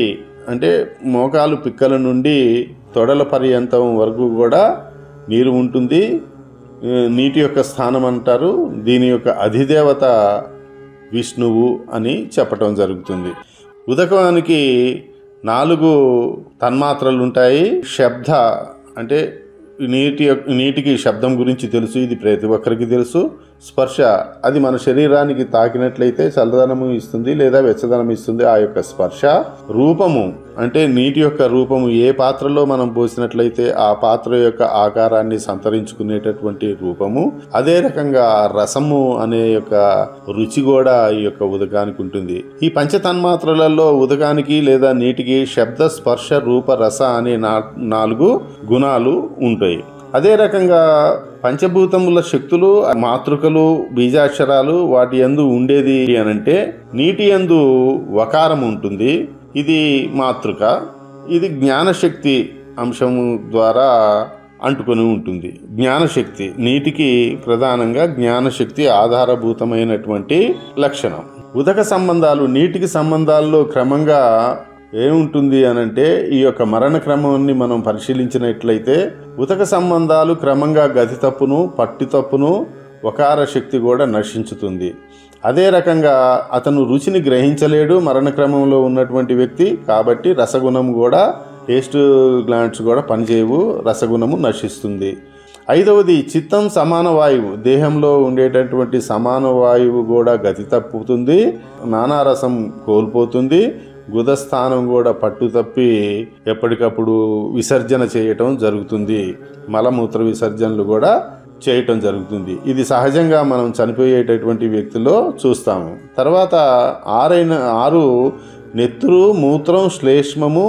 అంటే మోకాలు పిక్కల నుండి తొడల పర్యంతం వరకు కూడా నీరు ఉంటుంది. నీటి యొక్క స్థానం అంటారు. దీని యొక్క అధిదేవత విష్ణువు అని చెప్పటం జరుగుతుంది. ఉదకానికి 4 తన్మాత్రలు ఉంటాయి. శబ్ద అంటే నీటికి శబ్దం గురించి తెలుసు, ఇది ప్రతి ఒక్కరికి తెలుసు. స్పర్శ, అది మన శరీరానికి తాకినట్లయితే చల్లదనము ఇస్తుంది లేదా వెచ్చదనం ఇస్తుంది ఆ యొక్క స్పర్శ. రూపము అంటే నీటి యొక్క రూపము, ఏ పాత్రలో మనం పోసినట్లయితే ఆ పాత్ర యొక్క ఆకారాన్ని సంతరించుకునేటటువంటి రూపము. అదే రకంగా రసము అనే యొక్క రుచి కూడా ఈ యొక్క ఉదకానికి ఉంటుంది. ఈ పంచతన్మాత్రలలో ఉదకానికి లేదా నీటికి శబ్ద, స్పర్శ, రూప, రస అనే 4 గుణాలు ఉంటాయి. అదే రకంగా పంచభూతముల శక్తులు, మాతృకలు, బీజాక్షరాలు వాటి యందు ఉండేది అనంటే నీటి యందు వకారం ఉంటుంది. ఇది మాతృక. ఇది జ్ఞానశక్తి అంశము ద్వారా అంటుకొని ఉంటుంది. జ్ఞానశక్తి నీటికి ప్రధానంగా జ్ఞానశక్తి ఆధారభూతమైనటువంటి లక్షణం. ఉదక సంబంధాలు నీటికి సంబంధాల్లో క్రమంగా ఏముంటుంది అనంటే ఈ యొక్క మరణ క్రమాన్ని మనం పరిశీలించినట్లయితే ఉదక సంబంధాలు క్రమంగా గతి తప్పును, పట్టి తప్పును, వకార శక్తి కూడా నశించుతుంది. అదే రకంగా అతను రుచిని గ్రహించలేడు మరణ క్రమంలో ఉన్నటువంటి వ్యక్తి, కాబట్టి రసగుణం కూడా టేస్ట్ గ్లాండ్స్ కూడా పనిచేయవు, రసగుణము నశిస్తుంది. 5వది చిత్తం, సమాన వాయువు. దేహంలో ఉండేటటువంటి సమాన వాయువు కూడా గతి తప్పుతుంది, నానారసం కోల్పోతుంది. గుదస్థానం కూడా పట్టు తప్పి ఎప్పటికప్పుడు విసర్జన చేయటం జరుగుతుంది. మలమూత్ర విసర్జనలు కూడా చేయటం జరుగుతుంది. ఇది సహజంగా మనం చనిపోయేటటువంటి వ్యక్తిలో చూస్తాము. తర్వాత 6 నెత్తురు, మూత్రం, శ్లేష్మము,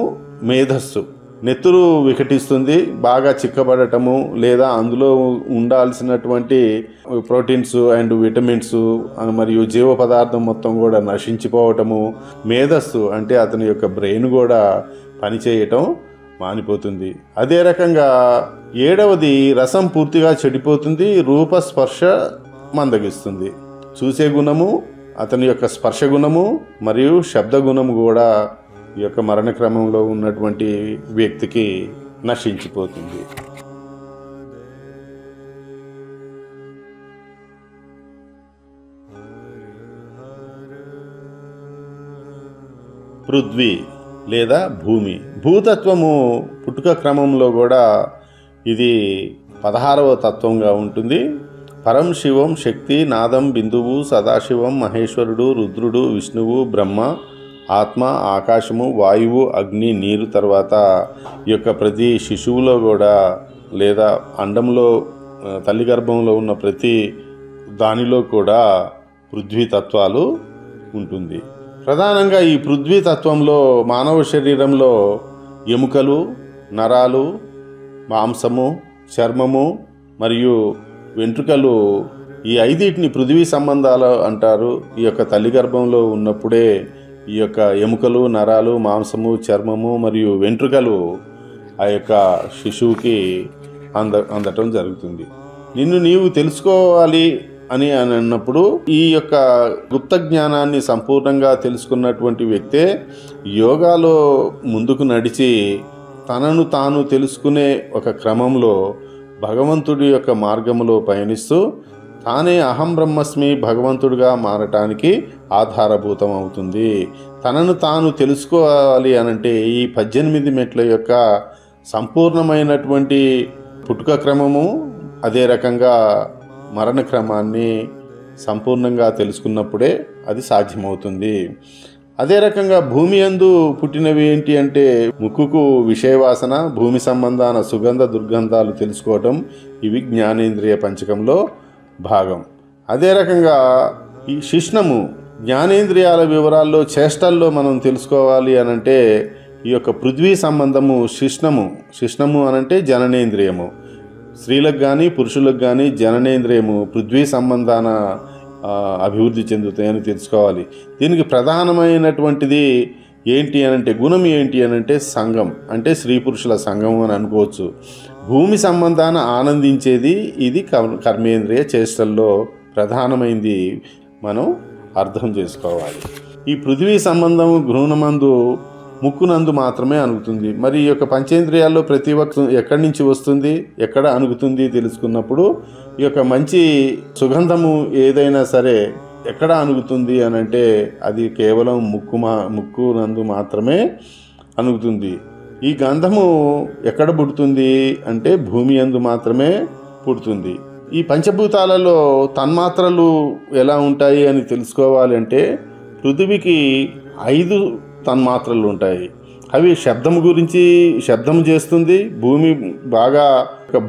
మేధస్సు. నెత్తురు వికటిస్తుంది, బాగా చిక్కబడటము లేదా అందులో ఉండాల్సినటువంటి ప్రోటీన్స్ అండ్ విటమిన్స్ మరియు జీవ పదార్థం మొత్తం కూడా నశించిపోవటము. మేధస్సు అంటే అతని యొక్క బ్రెయిన్ కూడా పనిచేయటం మానిపోతుంది. అదే రకంగా 7వది రసం పూర్తిగా చెడిపోతుంది, రూప, స్పర్శ మందగిస్తుంది. చూసే గుణము, అతని యొక్క స్పర్శ గుణము మరియు శబ్ద గుణము కూడా ఈ యొక్క మరణక్రమంలో ఉన్నటువంటి వ్యక్తికి నశించిపోతుంది. పృథ్వీ లేదా భూమి. భూతత్వము పుట్టుక క్రమంలో కూడా ఇది 16వ తత్వంగా ఉంటుంది. పరం శివం శక్తి, నాదం బిందువు, సదాశివం మహేశ్వరుడు, రుద్రుడు, విష్ణువు, బ్రహ్మ, ఆత్మ, ఆకాశము, వాయువు, అగ్ని, నీరు. తర్వాత ఈ యొక్క ప్రతి శిశువులో కూడా లేదా అండంలో తల్లి గర్భంలో ఉన్న ప్రతి దానిలో కూడా పృథ్వీ తత్వాలు ఉంటుంది. ప్రధానంగా ఈ పృథ్వీ తత్వంలో మానవ శరీరంలో ఎముకలు, నరాలు, మాంసము, చర్మము మరియు వెంట్రుకలు, ఈ 5టిని పృథ్వీ సంబంధాలు అంటారు. ఈ యొక్క తల్లి గర్భంలో ఉన్నప్పుడే ఈ యొక్క ఎముకలు, నరాలు, మాంసము, చర్మము మరియు వెంట్రుకలు ఆ యొక్క శిశువుకి అందటం జరుగుతుంది. నిన్ను నీవు తెలుసుకోవాలి అని అన్నప్పుడు ఈ యొక్క గుప్త జ్ఞానాన్ని సంపూర్ణంగా తెలుసుకున్నటువంటి వ్యక్తే యోగాలో ముందుకు నడిచి తనను తాను తెలుసుకునే ఒక క్రమంలో భగవంతుడి యొక్క మార్గంలో పయనిస్తూ తానే అహం బ్రహ్మస్మి భగవంతుడిగా మారటానికి ఆధారభూతం అవుతుంది. తనను తాను తెలుసుకోవాలి అనంటే ఈ 18 మెట్ల యొక్క సంపూర్ణమైనటువంటి పుట్టుక క్రమము, అదే రకంగా మరణ క్రమాన్ని సంపూర్ణంగా తెలుసుకున్నప్పుడే అది సాధ్యమవుతుంది. అదే రకంగా భూమి యందు పుట్టినవి ఏంటి అంటే ముక్కుకు విషయవాసన, భూమి సంబంధాన సుగంధ దుర్గంధాలు తెలుసుకోవటం, ఇవి జ్ఞానేంద్రియ పంచకంలో భాగం. అదే రకంగా ఈ శిష్ణము జ్ఞానేంద్రియాల వివరాల్లో చేష్టల్లో మనం తెలుసుకోవాలి అనంటే ఈ యొక్క పృథ్వీ సంబంధము శిష్ణము అనంటే జననేంద్రియము. స్త్రీలకు కానీ పురుషులకు కానీ జననేంద్రియము పృథ్వీ సంబంధాన అభివృద్ధి చెందుతాయని తెలుసుకోవాలి. దీనికి ప్రధానమైనటువంటిది ఏంటి అనంటే గుణం ఏంటి అనంటే సంఘం, అంటే స్త్రీ పురుషుల సంఘం అని అనుకోవచ్చు. భూమి సంబంధాన ఆనందించేది ఇది కర్మేంద్రియ చేష్టల్లో ప్రధానమైంది మనం అర్థం చేసుకోవాలి. ఈ పృథ్వీ సంబంధము గృహణమందు ముక్కునందు మాత్రమే అనుగుతుంది. మరి ఈ యొక్క పంచేంద్రియాల్లో ప్రతి ఒక్క ఎక్కడి నుంచి వస్తుంది, ఎక్కడ అనుగుతుంది తెలుసుకున్నప్పుడు ఈ యొక్క మంచి సుగంధము ఏదైనా సరే ఎక్కడ అనుగుతుంది అనంటే అది కేవలం ముక్కునందు మాత్రమే అనుగుతుంది. ఈ గంధము ఎక్కడ పుడుతుంది అంటే భూమి యందు మాత్రమే పుడుతుంది. ఈ పంచభూతాలలో తన్మాత్రలు ఎలా ఉంటాయి అని తెలుసుకోవాలి అంటే పృథివీకి 5 తన్మాత్రలు ఉంటాయి. అవి శబ్దం గురించి శబ్దం చేస్తుంది. భూమి బాగా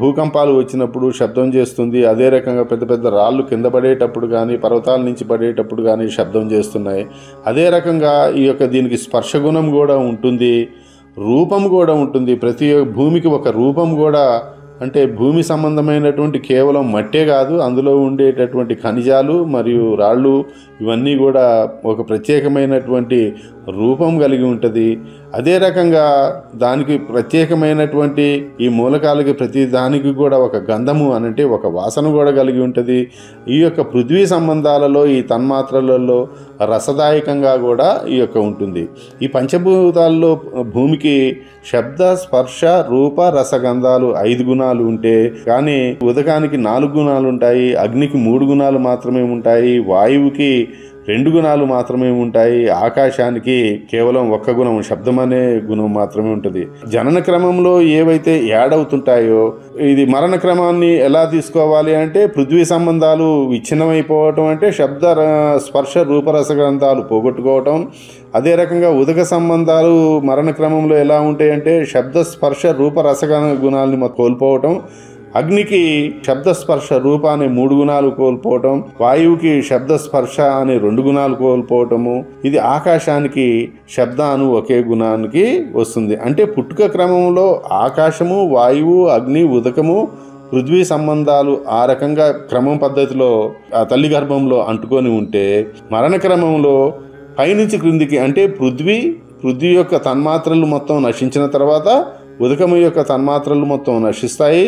భూకంపాలు వచ్చినప్పుడు శబ్దం చేస్తుంది. అదే రకంగా పెద్ద పెద్ద రాళ్ళు కింద పడేటప్పుడు కానీ పర్వతాల నుంచి పడేటప్పుడు కానీ శబ్దం చేస్తున్నాయి. అదే రకంగా ఈ యొక్క దీనికి స్పర్శగుణం కూడా ఉంటుంది, రూపం కూడా ఉంటుంది. ప్రతి భూమికి ఒక రూపం కూడా, అంటే భూమి సంబంధమైనటువంటి కేవలం మట్టే కాదు, అందులో ఉండేటటువంటి ఖనిజాలు మరియు రాళ్ళు ఇవన్నీ కూడా ఒక ప్రత్యేకమైనటువంటి రూపం కలిగి ఉంటుంది. అదే రకంగా దానికి ప్రత్యేకమైనటువంటి ఈ మూలకాలకి ప్రతి దానికి కూడా ఒక గంధము అనంటే ఒక వాసన కూడా కలిగి ఉంటుంది. ఈ యొక్క పృథ్వీ సంబంధాలలో ఈ తన్మాత్రలలో రసదాయకంగా కూడా ఈ యొక్క ఉంటుంది. ఈ పంచభూతాల్లో భూమికి శబ్ద, స్పర్శ, రూప, రసగంధాలు 5 గుణాలు ఉంటే కానీ ఉదకానికి 4 గుణాలు ఉంటాయి, అగ్నికి 3 గుణాలు మాత్రమే ఉంటాయి, వాయువుకి 2 గుణాలు మాత్రమే ఉంటాయి, ఆకాశానికి కేవలం 1 గుణం శబ్దం అనే గుణం మాత్రమే ఉంటుంది. జనన క్రమంలో ఏవైతే యాడ్ అవుతుంటాయో ఇది మరణ క్రమాన్ని ఎలా తీసుకోవాలి అంటే పృథ్వీ సంబంధాలు విచ్ఛిన్నమైపోవటం అంటే శబ్ద, స్పర్శ, రూపరసగంధాలు పోగొట్టుకోవటం. అదే రకంగా ఉదక సంబంధాలు మరణ క్రమంలో ఎలా ఉంటాయంటే శబ్ద, స్పర్శ, రూపరసగ గుణాలని కోల్పోవటం. అగ్నికి శబ్దస్పర్శ రూప అనే 3 గుణాలు కోల్పోవటం, వాయువుకి శబ్దస్పర్శ అనే 2 గుణాలు కోల్పోవటము. ఇది ఆకాశానికి శబ్ద అను ఒకే గుణానికి వస్తుంది. అంటే పుట్టుక క్రమంలో ఆకాశము, వాయువు, అగ్ని, ఉదకము, పృథ్వీ సంబంధాలు ఆ రకంగా క్రమం పద్ధతిలో ఆ తల్లి గర్భంలో అంటుకొని ఉంటే మరణ క్రమంలో పైనుంచి క్రిందికి అంటే పృథ్వీ యొక్క తన్మాత్రలు మొత్తం నశించిన తర్వాత ఉదకము యొక్క తన్మాత్రలు మొత్తం నశిస్తాయి.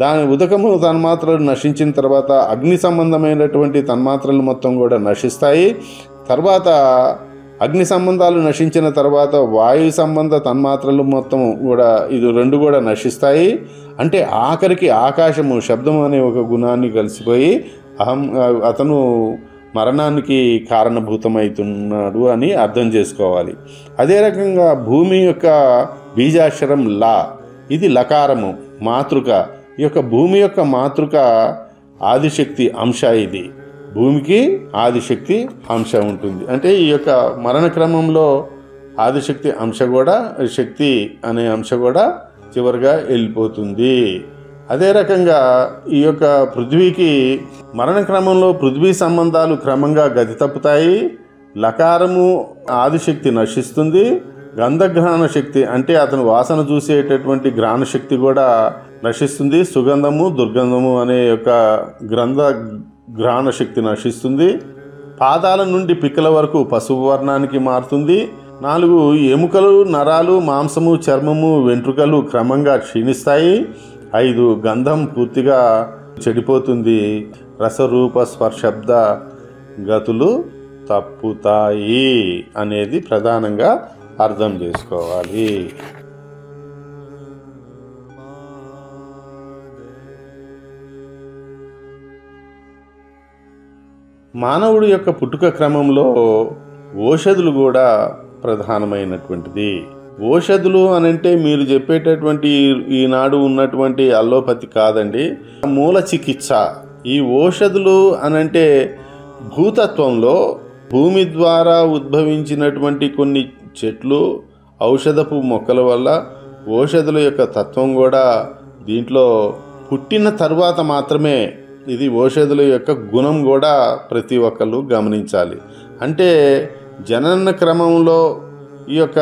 దాని ఉదకము తన్మాత్రలు నశించిన తర్వాత అగ్ని సంబంధమైనటువంటి తన్మాత్రలు మొత్తం కూడా నశిస్తాయి. తర్వాత అగ్ని సంబంధాలు నశించిన తర్వాత వాయు సంబంధ తన్మాత్రలు మొత్తం కూడా ఇది 2 కూడా నశిస్తాయి. అంటే ఆఖరికి ఆకాశము శబ్దం అనే ఒక గుణాన్ని కలిసిపోయి అతను మరణానికి కారణభూతమవుతున్నాడు అని అర్థం చేసుకోవాలి. అదే రకంగా భూమి యొక్క బీజాక్షరం లా, ఇది లకారము, మాతృక. ఈ యొక్క భూమి యొక్క మాతృక ఆదిశక్తి అంశ. ఇది భూమికి ఆదిశక్తి అంశ ఉంటుంది. అంటే ఈ యొక్క మరణ క్రమంలో ఆదిశక్తి అంశ కూడా, శక్తి అనే అంశ కూడా చివరిగా వెళ్ళిపోతుంది. అదే రకంగా ఈ యొక్క పృథ్వీకి మరణ క్రమంలో పృథ్వీ సంబంధాలు క్రమంగా గతి తప్పుతాయి. లకారము ఆదిశక్తి నశిస్తుంది. గంధఘ్రాణ శక్తి అంటే అతను వాసన చూసేటటువంటి ఘ్రాణ శక్తి కూడా నశిస్తుంది. సుగంధము దుర్గంధము అనే యొక్క ఘ్రాణ శక్తి నశిస్తుంది. పాదాల నుండి పిక్కల వరకు పసుపు వర్ణానికి మారుతుంది. 4 ఎముకలు, నరాలు, మాంసము, చర్మము, వెంట్రుకలు క్రమంగా క్షీణిస్తాయి. 5 గంధం పూర్తిగా చెడిపోతుంది. రసరూప స్పర్శబ్ద గతులు తప్పుతాయి అనేది ప్రధానంగా అర్థం చేసుకోవాలి. మానవుడి యొక్క పుట్టుక క్రమంలో ఓషధులు కూడా ప్రధానమైనటువంటిది. ఓషధులు అనంటే మీరు చెప్పేటటువంటి ఈనాడు ఉన్నటువంటి అల్లోపతి కాదండి, మూల చికిత్స. ఈ ఓషధులు అనంటే భూతత్వంలో భూమి ద్వారా ఉద్భవించినటువంటి కొన్ని చెట్లు, ఔషధపు మొక్కల వల్ల ఓషధుల యొక్క తత్వం కూడా దీంట్లో పుట్టిన తరువాత మాత్రమే ఇది ఓషధుల యొక్క గుణం కూడా ప్రతి ఒక్కళ్ళు గమనించాలి. అంటే జనన క్రమంలో ఈ యొక్క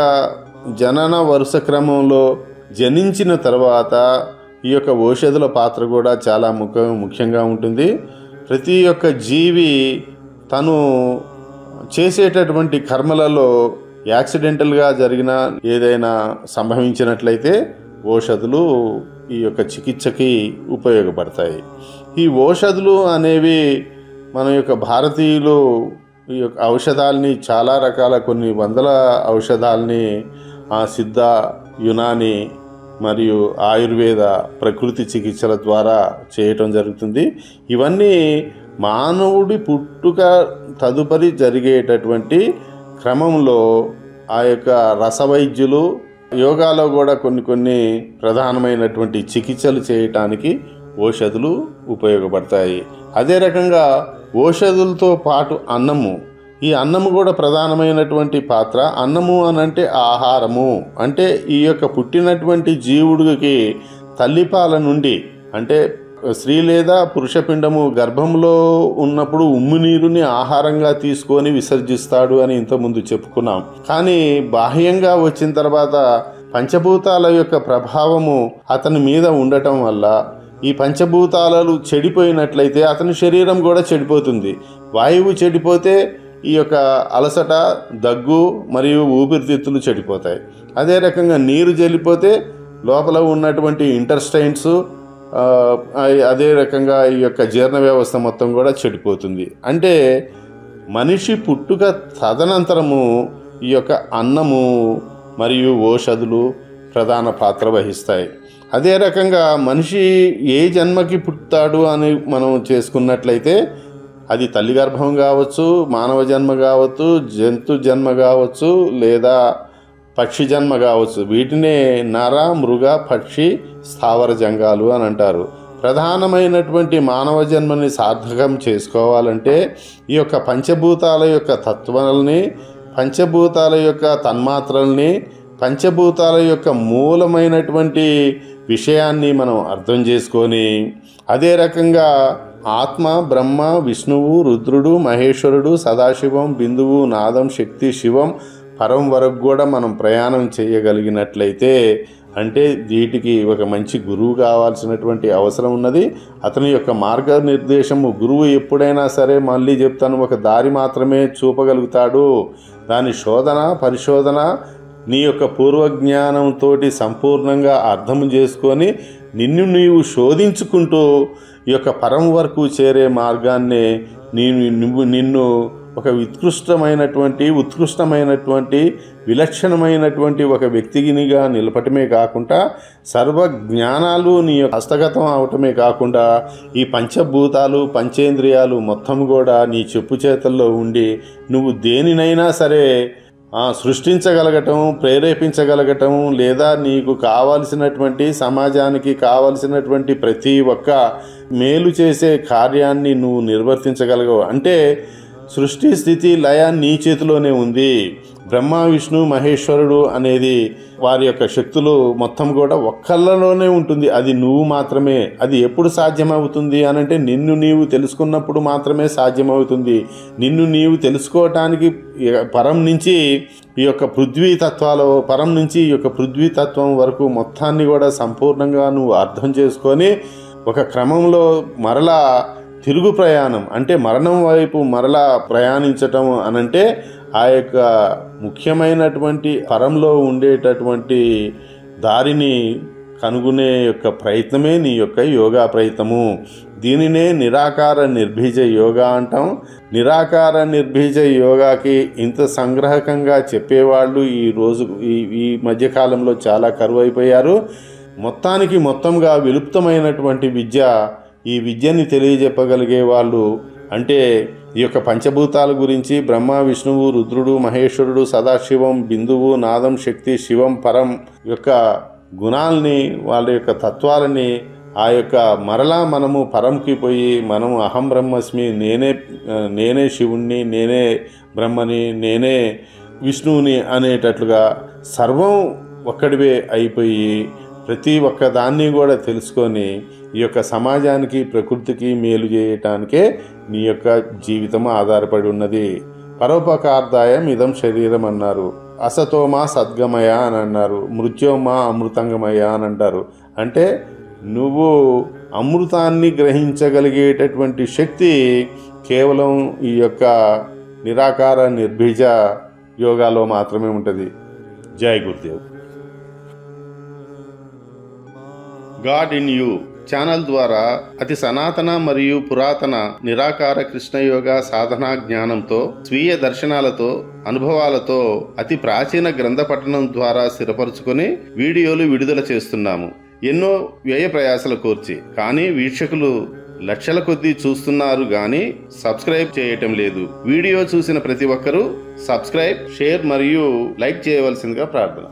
జనన వరుస క్రమంలో జనించిన తర్వాత ఈ యొక్క ఓషధుల పాత్ర కూడా చాలా ముఖ్యంగా ఉంటుంది. ప్రతి ఒక్క జీవి తను చేసేటటువంటి కర్మలలో యాక్సిడెంటల్గా జరిగిన ఏదైనా సంభవించినట్లయితే ఓషధులు ఈ యొక్క చికిత్సకి ఉపయోగపడతాయి. ఈ ఓషధులు అనేవి మన యొక్క భారతీయులు ఈ యొక్క ఔషధాలని చాలా రకాల కొన్ని వందల ఔషధాలని సిద్ధ, యునాని మరియు ఆయుర్వేద ప్రకృతి చికిత్సల ద్వారా చేయటం జరుగుతుంది. ఇవన్నీ మానవుడి పుట్టుక తదుపరి జరిగేటటువంటి క్రమంలో ఆ యొక్క రసవైద్యులు యోగాలో కూడా కొన్ని ప్రధానమైనటువంటి చికిత్సలు చేయటానికి ఓషధులు ఉపయోగపడతాయి. అదే రకంగా ఓషధులతో పాటు అన్నము, ఈ అన్నము కూడా ప్రధానమైనటువంటి పాత్ర. అన్నము అనంటే ఆహారము. అంటే ఈ యొక్క పుట్టినటువంటి జీవుడికి తల్లిపాల నుండి, అంటే స్త్రీ లేదా పురుషపిండము గర్భంలో ఉన్నప్పుడు ఉమ్ము నీరుని ఆహారంగా తీసుకొని విసర్జిస్తాడు అని ఇంతకుముందు చెప్పుకున్నాం. కానీ బాహ్యంగా వచ్చిన తర్వాత పంచభూతాల యొక్క ప్రభావము అతని మీద ఉండటం వల్ల ఈ పంచభూతాలు చెడిపోయినట్లయితే అతని శరీరం కూడా చెడిపోతుంది. వాయువు చెడిపోతే ఈ యొక్క అలసట, దగ్గు మరియు ఊపిరితిత్తులు చెడిపోతాయి. అదే రకంగా నీరు చెడిపోతే లోపల ఉన్నటువంటి ఇంటెస్టైన్స్, అదే రకంగా ఈ యొక్క జీర్ణ వ్యవస్థ మొత్తం కూడా చెడిపోతుంది. అంటే మనిషి పుట్టుక తదనంతరము ఈ యొక్క అన్నము మరియు ఓషధులు ప్రధాన పాత్ర వహిస్తాయి. అదే రకంగా మనిషి ఏ జన్మకి పుట్టాడు అని మనం చేసుకున్నట్లయితే అది తల్లి గర్భం కావచ్చు, మానవ జన్మ కావచ్చు, జంతు జన్మ కావచ్చు, లేదా పక్షి జన్మ కావచ్చు. వీటినే నర, మృగ, పక్షి, స్థావర జంగాలు అని అంటారు. ప్రధానమైనటువంటి మానవ జన్మని సార్థకం చేసుకోవాలంటే ఈ యొక్క పంచభూతాల యొక్క తత్వాలని, పంచభూతాల యొక్క తన్మాత్రల్ని, పంచభూతాల యొక్క మూలమైనటువంటి విషయాన్ని మనం అర్థం చేసుకొని, అదే రకంగా ఆత్మ, బ్రహ్మ, విష్ణువు, రుద్రుడు, మహేశ్వరుడు, సదాశివం, బిందువు, నాదం, శక్తి, శివం, పరం వరకు కూడా మనం ప్రయాణం చేయగలిగినట్లయితే, అంటే వీటికి ఒక మంచి గురువు కావాల్సినటువంటి అవసరం ఉన్నది. అతని యొక్క మార్గనిర్దేశము, గురువు ఎప్పుడైనా సరే మళ్ళీ చెప్తాను, ఒక దారి మాత్రమే చూపగలుగుతాడు. దాని శోధన, పరిశోధన నీ యొక్క పూర్వజ్ఞానంతో సంపూర్ణంగా అర్థం చేసుకొని నిన్ను నీవు శోధించుకుంటూ ఈ యొక్క పరం వరకు చేరే మార్గాన్ని నిన్ను ఒక ఉత్కృష్టమైనటువంటి విలక్షణమైనటువంటి ఒక వ్యక్తినిగా నిలపటమే కాకుండా సర్వ జ్ఞానాలు నీ హస్తగతం అవటమే కాకుండా ఈ పంచభూతాలు పంచేంద్రియాలు మొత్తం కూడా నీ చెప్పు చేతల్లో ఉండి నువ్వు దేనినైనా సరే సృష్టించగలగటం, ప్రేరేపించగలగటం, లేదా నీకు కావలసినటువంటి సమాజానికి కావలసినటువంటి ప్రతి ఒక్క మేలు చేసే కార్యాన్ని నువ్వు నిర్వర్తించగలగవు. అంటే సృష్టి స్థితి లయ నీ చేతిలోనే ఉంది. బ్రహ్మ విష్ణు మహేశ్వరుడు అనేది వారి యొక్క శక్తులు మొత్తం కూడా ఒక్కళ్ళలోనే ఉంటుంది. అది నువ్వు మాత్రమే. అది ఎప్పుడు సాధ్యమవుతుంది అనంటే నిన్ను నీవు తెలుసుకున్నప్పుడు మాత్రమే సాధ్యమవుతుంది. నిన్ను నీవు తెలుసుకోవటానికి పరం నుంచి ఈ యొక్క పృథ్వీతత్వం వరకు మొత్తాన్ని కూడా సంపూర్ణంగా నువ్వు అర్థం చేసుకొని ఒక క్రమంలో మరలా తిరుగు ప్రయాణం అంటే మరణం వైపు మరలా ప్రయాణించటం అనంటే ఆ యొక్క ముఖ్యమైనటువంటి పరంలో ఉండేటటువంటి దారిని కనుగొనే యొక్క ప్రయత్నమే నీ యొక్క యోగా ప్రయత్నము. దీనినే నిరాకార నిర్బీజ యోగా అంటాం. నిరాకార నిర్బీజ యోగాకి ఇంత సంగ్రహకంగా చెప్పేవాళ్ళు ఈ మధ్యకాలంలో చాలా కరువైపోయారు. మొత్తంగా విలుప్తమైనటువంటి విద్య, ఈ విద్యని తెలియజెప్పగలిగే వాళ్ళు అంటే ఈ యొక్క పంచభూతాల గురించి బ్రహ్మ విష్ణువు రుద్రుడు మహేశ్వరుడు సదాశివం బిందువు నాదం శక్తి శివం పరం యొక్క గుణాలని వాళ్ళ యొక్క తత్వాలని ఆ యొక్క మరలా మనము పరంకి పోయి మనము అహం బ్రహ్మస్మి, నేనే శివుణ్ణి, నేనే బ్రహ్మని, నేనే విష్ణువుని అనేటట్లుగా సర్వం ఒక్కడివే అయిపోయి ప్రతి ఒక్క దాన్ని కూడా తెలుసుకొని ఈ యొక్క సమాజానికి ప్రకృతికి మేలు చేయటానికే నీ యొక్క జీవితం ఆధారపడి ఉన్నది. పరోపకార్థాయం ఇదం శరీరం అన్నారు. అసతోమా సద్గమయ అని అన్నారు. మృత్యోమా అమృతంగమయ అని అంటారు. అంటే నువ్వు అమృతాన్ని గ్రహించగలిగేటటువంటి శక్తి కేవలం ఈ యొక్క నిరాకార నిర్బీజ యోగాలో మాత్రమే ఉంటుంది. జై Gurudev. God in you channel ద్వారా అతి సనాతన మరియు పురాతన నిరాకార కృష్ణయోగ సాధనా జ్ఞానంతో స్వీయ దర్శనాలతో అనుభవాలతో అతి ప్రాచీన గ్రంథ పఠనం ద్వారా స్థిరపరుచుకొని వీడియోలు విడుదల చేస్తున్నాము. ఎన్నో వ్యయ ప్రయాసలు కోర్చి, కానీ వీక్షకులు లక్షల కొద్దీ చూస్తున్నారు కానీ సబ్స్క్రైబ్ చేయటం లేదు. వీడియో చూసిన ప్రతి ఒక్కరూ సబ్స్క్రైబ్, షేర్ మరియు లైక్ చేయవలసిందిగా ప్రార్థన.